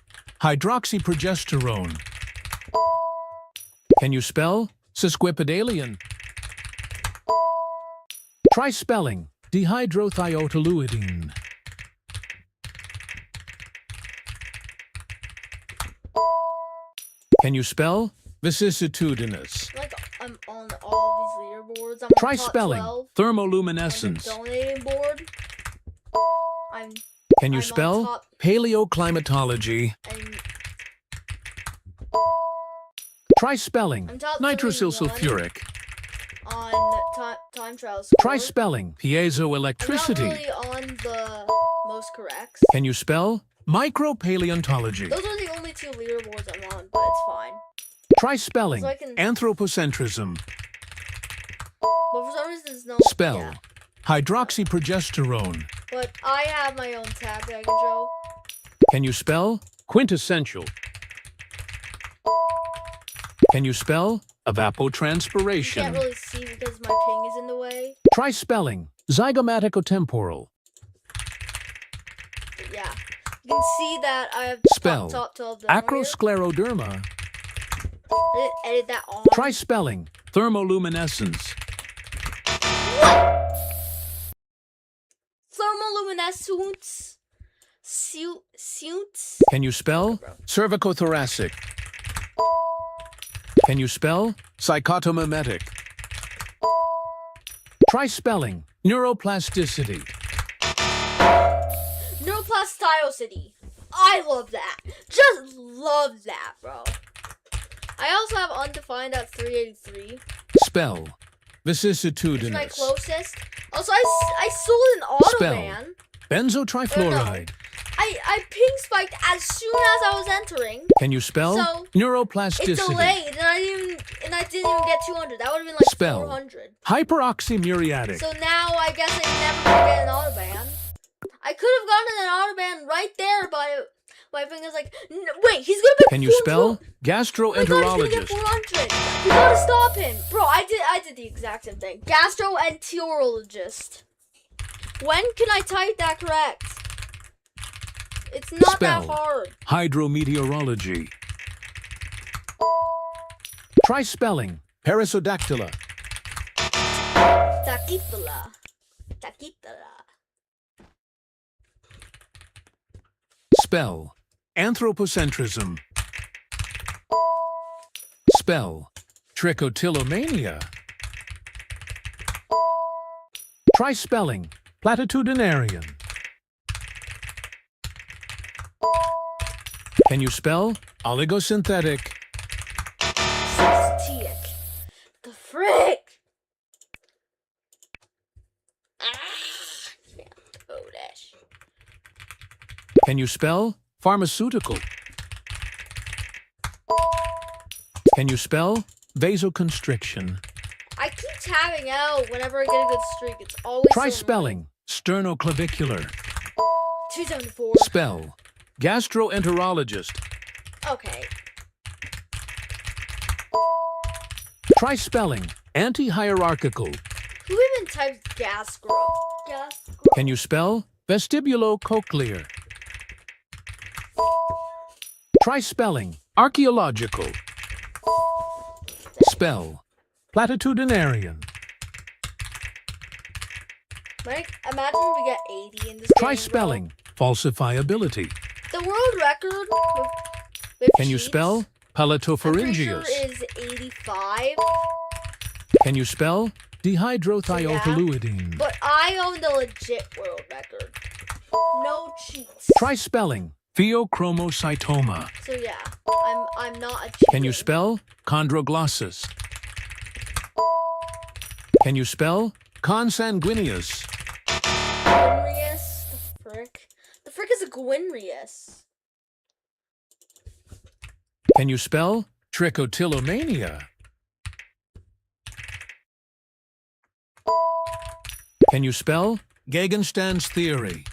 hydroxyprogesterone. Can you spell sesquipedalian? Try spelling dihydrothiotoluidine. Can you spell vicissitudinous? Like, I'm on all these leaderboards. I'm Try on top spelling 12 on thermoluminescence. the donating board. Can you I'm on spell top. paleoclimatology? And Try spelling I'm top nitrosyl 31 sulfuric. on time trial score. Try spelling I'm not piezoelectricity. really on the most corrects. Can you spell micropaleontology? Those are the only 2 leaderboards I'm on, but it's fine. Try spelling So I can- anthropocentrism. But for some reason, there's no Spell Yeah. hydroxyprogesterone. But I have my own tab that I can show. Can you spell quintessential? Can you spell You evapotranspiration? can't really see because my ping is in the way. Try spelling zygomaticotemporal. But yeah, you can see that I have Spell top 12 down here. acroscleroderma. I didn't edit that on. Try spelling thermoluminescence. Thermoluminescence. Suits. Can you spell cervicothoracic? Can you spell psychotomimetic? Try spelling neuroplasticity. Neuroplasticity. I love that. Just love that, bro. I also have undefined at 383. Spell It's my vicissitudinous. closest. Also, I sold an Automan. Benzotrifluoride. I ping spiked as soon as I was entering. Can you spell? So, neuroplasticity. It's delayed, and I didn't even get 200. That would have been like Spell. 400. Hyperoxymuriatic. So now I guess I'm never gonna get an Autoban. I could have gotten an Autoban right there, but my finger's like, wait, he's gonna be. Can you spell? Gastroenterologist. He's gonna get Gastroenterologist. 400. We gotta stop him, bro. I did the exact same thing. Gastroenterologist. When can I type that correct? It's not Spell. that hard. Hydrometeorology. Try spelling. Perissodactyla. Taquitola. Spell. Anthropocentrism. Spell. Trichotillomania. Try spelling. Platitudinarian. Can you spell? Oligosynthetic. Cystic. The frick? Can't do that. Can you spell? Pharmaceutical. Can you spell? Vasoconstriction. I keep tabbing out whenever I get a good streak. It's always Try so spelling. Sternoclavicular. annoying. 274. Spell. Gastroenterologist. Okay. Try spelling. Anti-hierarchical. Who even types gastro? Can you spell? Vestibulocochlear. Try spelling. Archaeological. Spell. Platitudinarian. Like, imagine we get 80 in this Try game, spelling. Falsifiability. Bro. The world record with Can you cheats, spell? I'm pretty sure Palatopharyngeus. is 85. Can you spell? Dehydrothiotoluidine. But I own the legit world record. No cheats. Try spelling. Pheochromocytoma. So yeah, I'm not a cheat. Can you spell? Chondroglossus. Can you spell? Consanguineous. Gwynrius? The frick? The frick is a Gwynrius. Can you spell? Trichotillomania. Can you spell? Gegenstand's theory.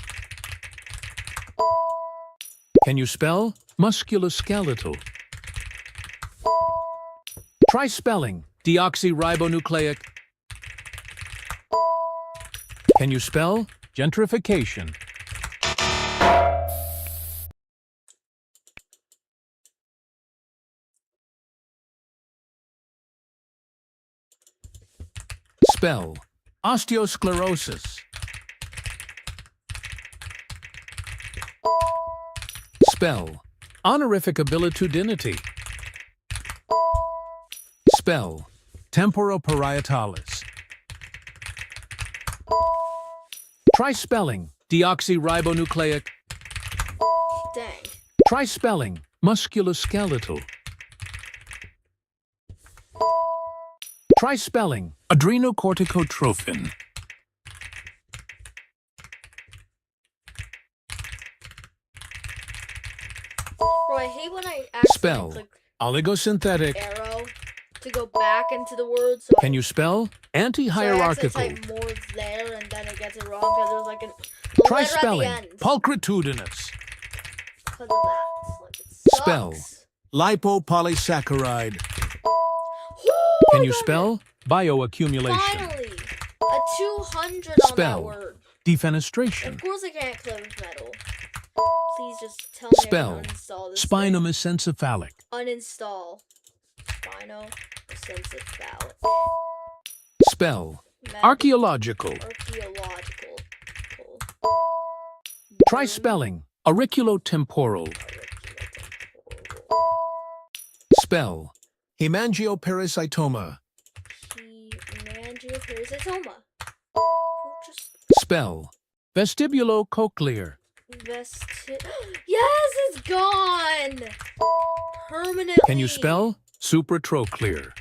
Can you spell? Musculoskeletal. Try spelling. Deoxyribonucleic. Can you spell? Gentrification. Spell. Osteosclerosis. Spell. Honorific abilitudinity. Spell. Temporoparietalis. Try spelling. Deoxyribonucleic. Dang. Try spelling. Musculoskeletal. Try spelling. Adrenocorticotrophin. Bro, I hate when I actually Spell. click Oligosynthetic. arrow to go back into the word. So Can you spell? Anti-hierarchical. So I actually type more there and then it gets it wrong because there's like a Try letter spelling. at the end. Pulchritudinous. Because of that. Like, it Spell. sucks. Lipopolysaccharide. Woo, Can I you got it. spell? Bioaccumulation. Finally, a 200 on that Spell. word. Defenestration. Of course I can't click with metal. Please just tell me Spell. I can uninstall this Spinomesencephalic. thing. Uninstall. Spinomesencephalic. Spell. Metal. Archaeological. Archaeological. Try spelling. Auriculotemporal. Spell. Hemangioparasitoma. Hemangioparasitoma. Just Spell. Vestibulocochlear. Yes, it's gone! Permanently. Can you spell? Supratrochlear.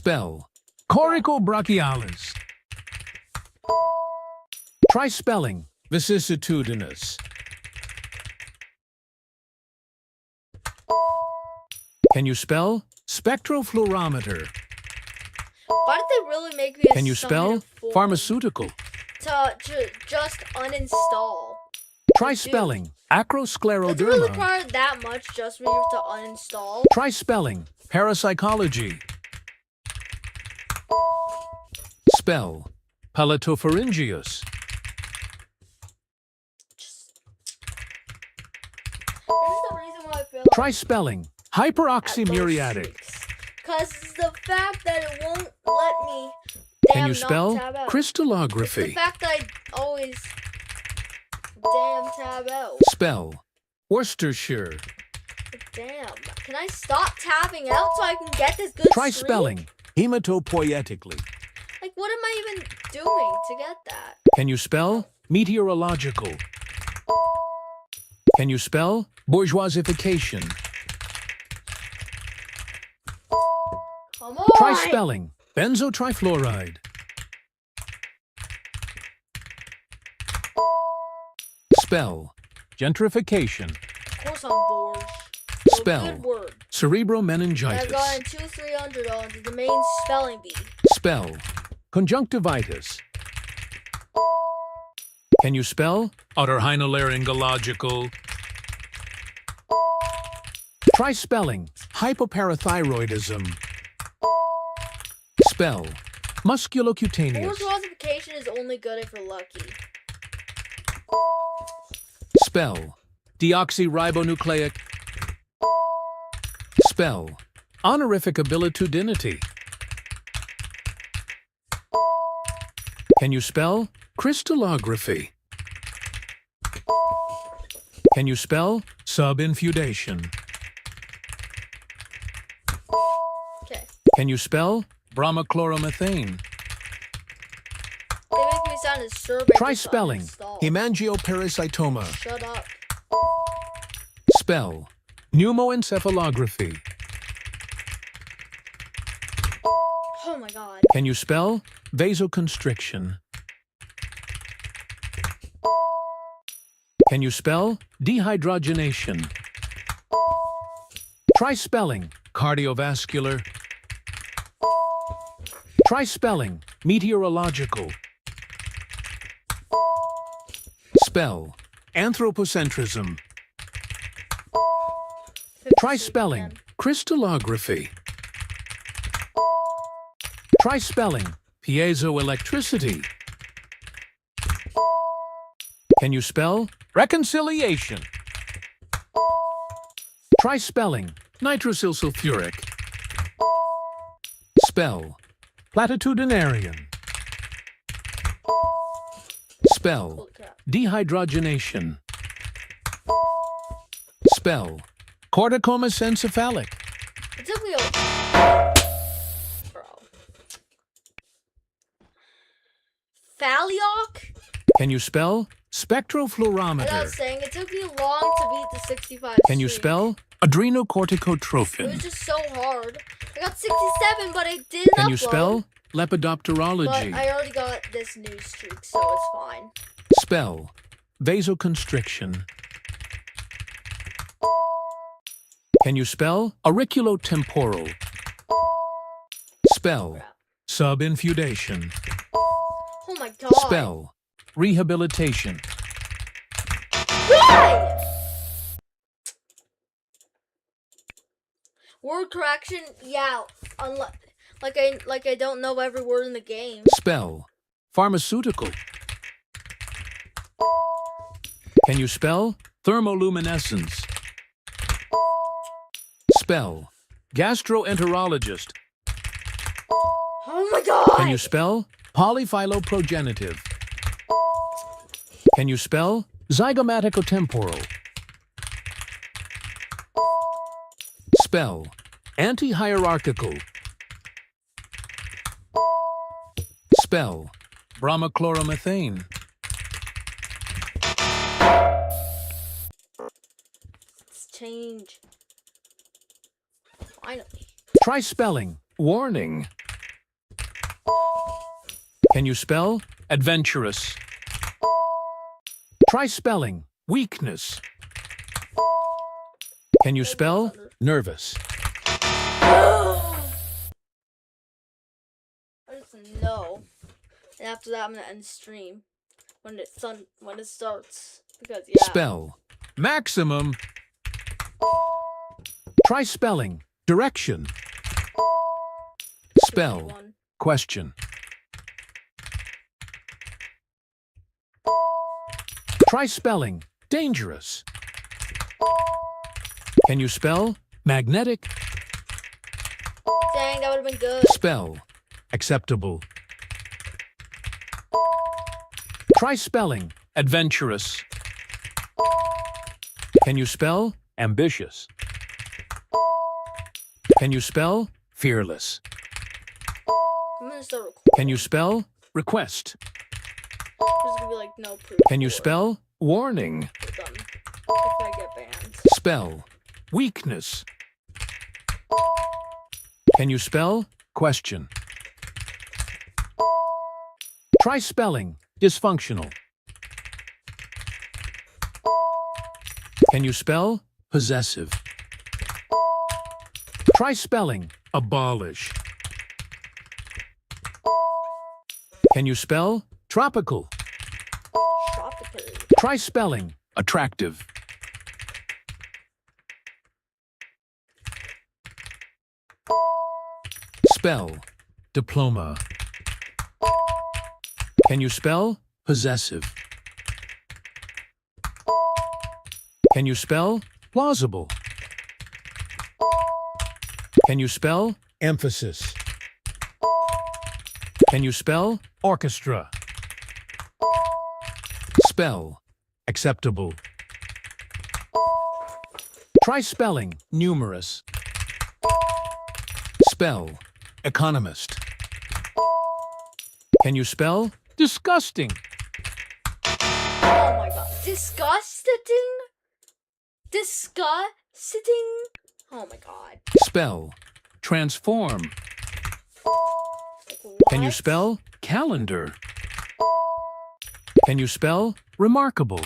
Spell. Corycobrachialis. Try spelling. Vicissitudinous. Can you spell? Spectrofluorometer. Why did they really make me Can you spell? Pharmaceutical. To just uninstall? Try Dude, spelling. does it really Acroscleroderma. require that much just for you to uninstall? Try spelling. Parapsychology. Spell. Palatopharyngeus. Here's the reason why I feel Try spelling. Hyperoxymuriatic. Because it's the fact that it won't let me. Can you not spell? tab out. It's the Crystallography. fact that I always tab out. Spell. Worcestershire. Damn. Can I stop tabbing out so I can get this good Try streak? spelling. Hematopoietically. Like, what am I even doing to get that? Can you spell? Meteorological. Can you spell? Bourgeoisification. Come on. Try spelling. Benzotrifluoride. Spell. Gentrification. Of course I'm bored. Spell. Good word. I've Cerebromeningitis. gotten 200-300 on the main spelling bee. Spell. Conjunctivitis. Can you spell? Otorhinolaryngological. Try spelling. Hypoparathyroidism. Spell. Musculocutaneous. Bourgeoisification is only good if you're lucky. Spell. Deoxyribonucleic. Spell. Honorific abilitudinity. Can you spell? Crystallography. Can you spell? Subinfudation. Okay. Can you spell? Bromochloromethane. They make me sound as Serbian. Try spelling. Hemangioparasitoma. Shut up. Spell. Pneumoencephalography. Oh my god. Can you spell? Vasoconstriction. Can you spell? Dehydrogenation. Try spelling. Cardiovascular. Try spelling. Meteorological. Spell. Anthropocentrism. Try spelling. Crystallography. Try spelling. Piezoelectricity. Can you spell? Reconciliation. Try spelling. Nitrosyl sulfuric. Spell. Platitudinarian. Spell. Holy crap. Dehydrogenation. Spell. Corticomus encephalic. It took me a... Bro. Phallioc? Can you spell? Like I Spectrofluorometer. was saying, it took me long to beat the 65 Can you streak. spell? It Adrenocorticotrophin. was just so hard. I got 67, but I didn't Can you upload. spell? But Lepidopterology. I already got this new streak, so it's fine. Spell. Vasoconstriction. Can you spell? Auriculotemporal. Spell. Crap. Subinfudation. Oh my god. Spell. Rehabilitation. Why? Word correction? Yeah. Like I don't know every word in the game. Spell. Pharmaceutical. Can you spell? Thermoluminescence. Spell. Gastroenterologist. Oh my god. Can you spell? Polyphyloprogenitive. Can you spell? Zygomaticotemporal. Spell. Anti-hierarchical. Spell. Bromochloromethane. Let's change. Finally. Try spelling. Warning. Can you spell adventurous? Try spelling weakness. Can you spell nervous? I just know. And after that, I'm gonna end stream when it starts because yeah. Spell maximum. Try spelling direction. Spell One. question. Try spelling dangerous. Can you spell magnetic? Dang, that would have been good. Spell acceptable. Try spelling adventurous. Can you spell ambitious? Can you spell fearless? I'm gonna start recording. Can you spell request? There's gonna be like no proof. Can you spell warning? We're done. If I get banned. Spell weakness. Can you spell question? Try spelling dysfunctional. Can you spell possessive? Try spelling abolish. Can you spell tropical? Tropical. Try spelling attractive. Spell diploma. Can you spell possessive? Can you spell plausible? Can you spell emphasis? Can you spell orchestra? Spell acceptable. Try spelling numerous. Spell economist. Can you spell disgusting? Oh my god. Disgusting? Disgusting? Oh my god. Spell transform. Like, Can you what? spell calendar? Can you spell remarkable?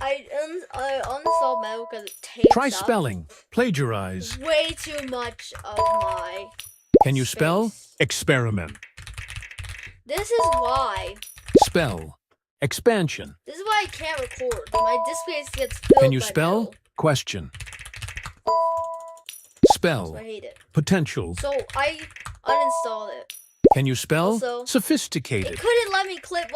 I uninstalled Metal because it takes Try up spelling plagiarize. way too much of my Can you spell space. experiment? This is why. Spell expansion. This is why I can't record. My disk space gets filled Can you by spell metal. question? So Spell I hate it. potential. So I uninstalled it. Can you spell Also, It sophisticated? couldn't let me clip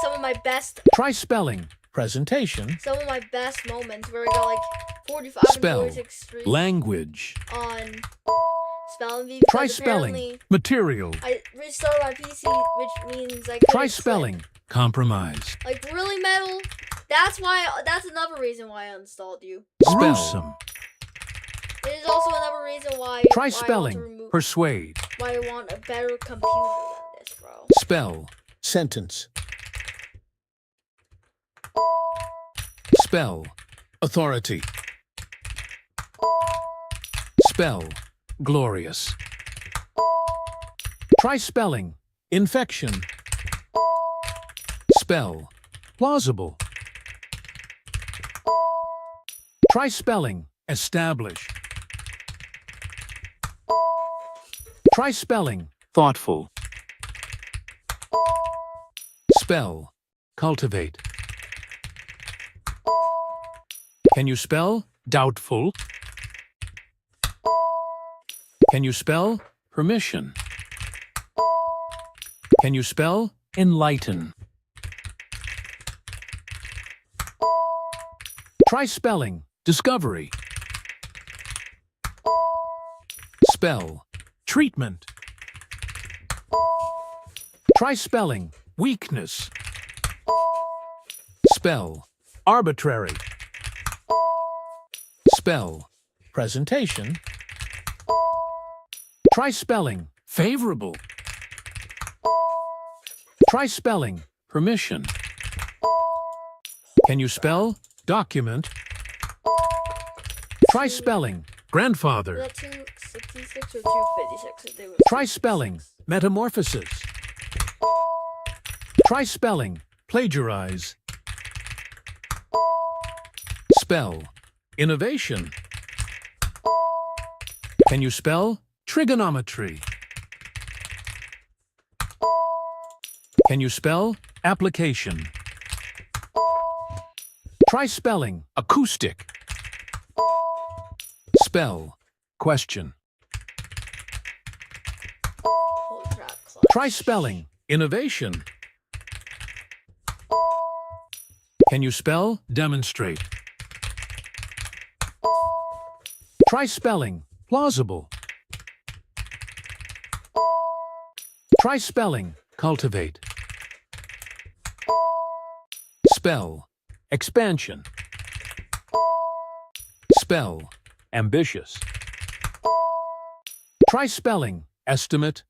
some of my best Try spelling presentation. some of my best moments where I got like 45 Spell and 46 streaks language. on spelling bee. Try because spelling apparently material. I restarted my PC, which means I couldn't Try clip. spelling compromise. Like really metal. That's another reason why I uninstalled you. Gruesome. It is also another reason why Try why spelling persuade. why I want a better computer than this, bro. Spell sentence. Spell authority. Spell glorious. Try spelling infection. Spell plausible. Try spelling establish. Try spelling thoughtful. Spell cultivate. Can you spell doubtful? Can you spell permission? Can you spell enlighten? Try spelling discovery. Spell treatment. Try spelling weakness. Spell arbitrary. Spell presentation. Try spelling favorable. Try spelling permission. Can you spell document? Try spelling Is grandfather. that 266 or 256? Try spelling Metamorphosis. Try spelling. Plagiarize. Spell. Innovation. Can you spell trigonometry? Can you spell application? Try spelling acoustic. Spell question. Holy crap, clutch. Try spelling innovation. Can you spell demonstrate? Try spelling plausible. Try spelling cultivate. Spell expansion. Spell ambitious. Try spelling estimate.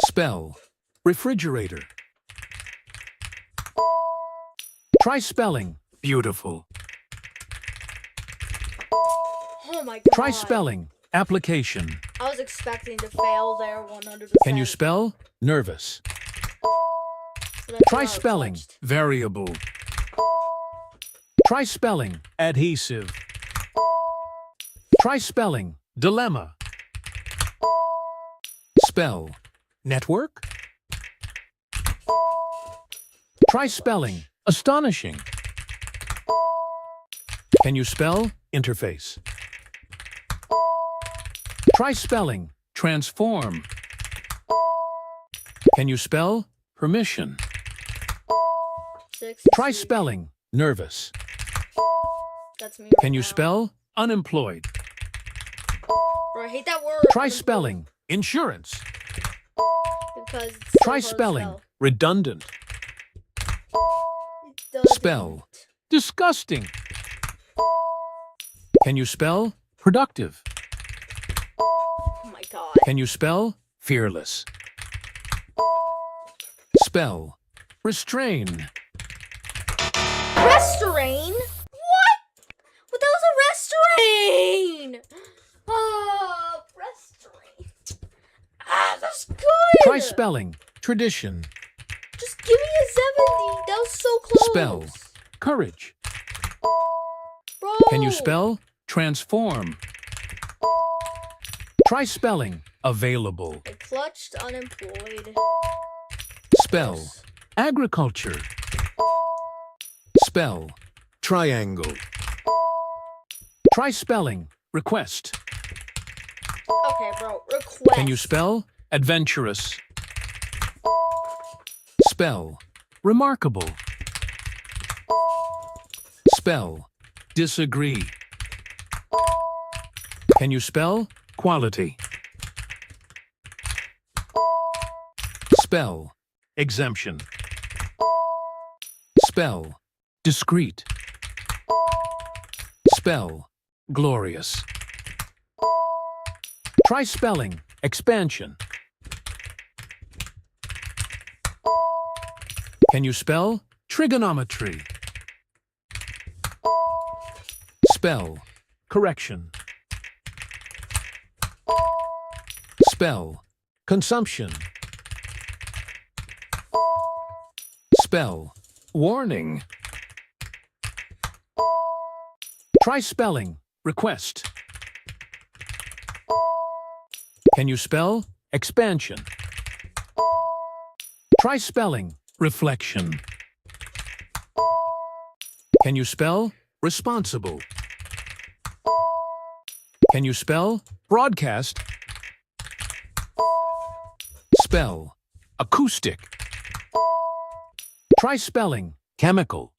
Spell refrigerator. Try spelling beautiful. Oh my god. Try spelling application. I was expecting to fail there 100%. Can you spell nervous? But that's Try why I spelling clutched. variable. Try spelling adhesive. Try spelling dilemma. Spell network. Try spelling astonishing. Can you spell interface? Try spelling transform. Can you spell permission? 6. Try spelling nervous. That's me right Can you now. spell unemployed? Bro, I hate that word. Try unemployed, spelling insurance. Because it's so Try hard to spelling spell. redundant. Doesn't. Spell disgusting. Can you spell productive? Oh my god. Can you spell fearless? Spell restrain. Restrain? What? What? That was a restrain! Oh, restrain. Ah, that's good! Try spelling tradition. Just give me a 70. That was so close. Spell courage. Bro. Can you spell transform? Try spelling available. I clutched unemployed. Spell agriculture. Spell triangle. Try spelling request. Okay, bro. Request. Can you spell adventurous? Spell remarkable. Spell disagree. Can you spell quality? Spell exemption. Spell discreet. Spell glorious. Try spelling expansion. Can you spell trigonometry? Spell correction. Spell consumption. Spell warning. Try spelling request. Can you spell expansion? Try spelling reflection. Can you spell responsible? Can you spell broadcast? Spell acoustic. Try spelling chemical.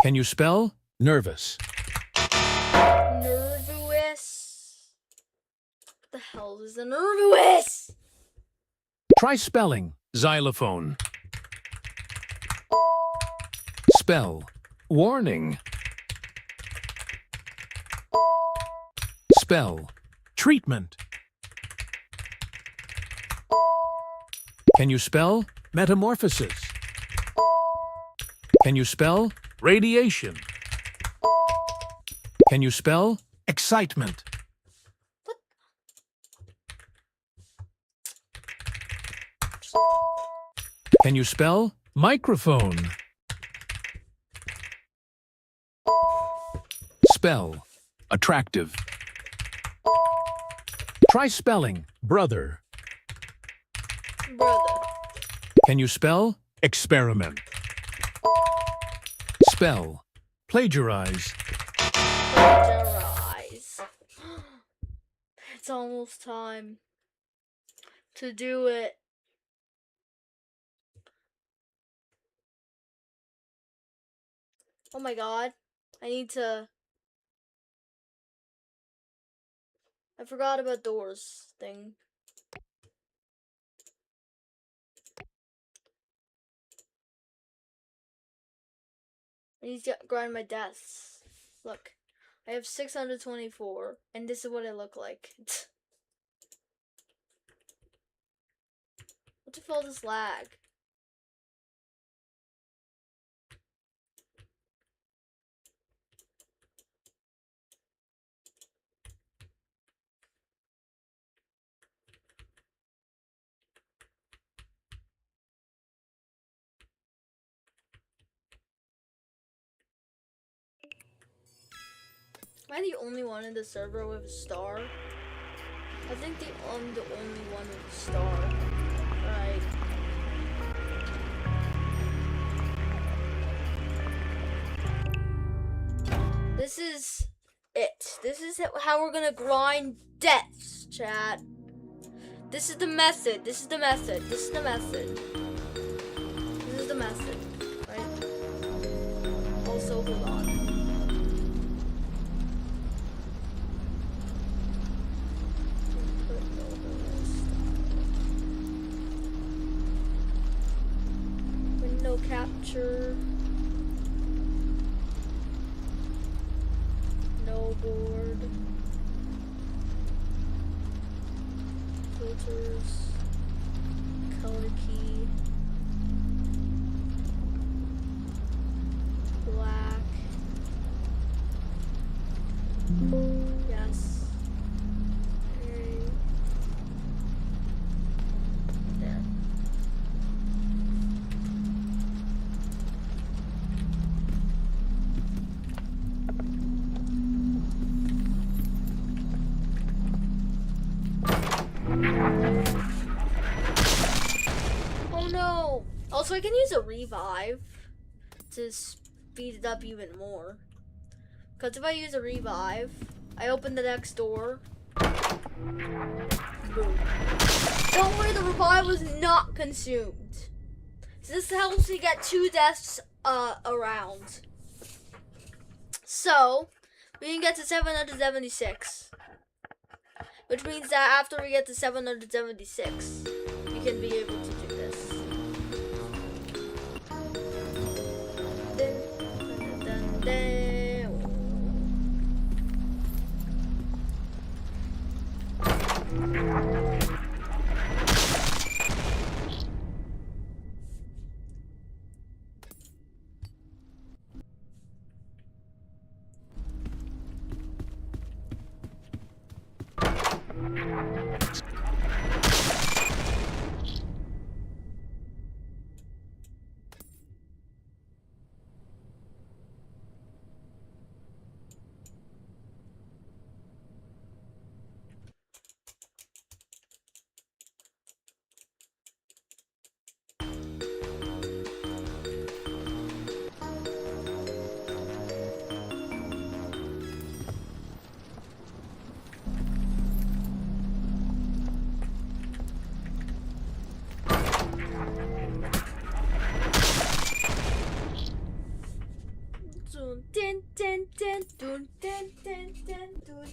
Can you spell nervous? Nervous. What the hell is a nervous? Try spelling xylophone. Spell warning. Spell treatment. Can you spell metamorphosis? Can you spell radiation? Can you spell excitement? Can you spell microphone? Spell attractive. Try spelling brother. Brother. Can you spell experiment? Spell plagiarize. Plagiarize. It's almost time to do it. Oh my god. I forgot about doors thing. I need to grind my deaths. Look. I have 624, and this is what I look like. What if all this lag? Am I the only one in the server with a star? I think I'm the only one with a star. Right. This is it. This is how we're gonna grind deaths, chat. This is the method. This is the method. This is the method. This is the method. Right? Also, hold on. Window capture. No board. Filters. Color key. Black. Yes. Okay. There. Oh no! Also, I can use a revive to speed it up even more. Because if I use a revive, I open the next door. Boom. Don't worry, the revive was not consumed. So this helps me get 2 deaths around. So, we can get to 776. Which means that after we get to 776, we can be able to do this. Dun, dun, dun, dun. Dun, dun, dun, dun, dun, dun, dun, dun, dun.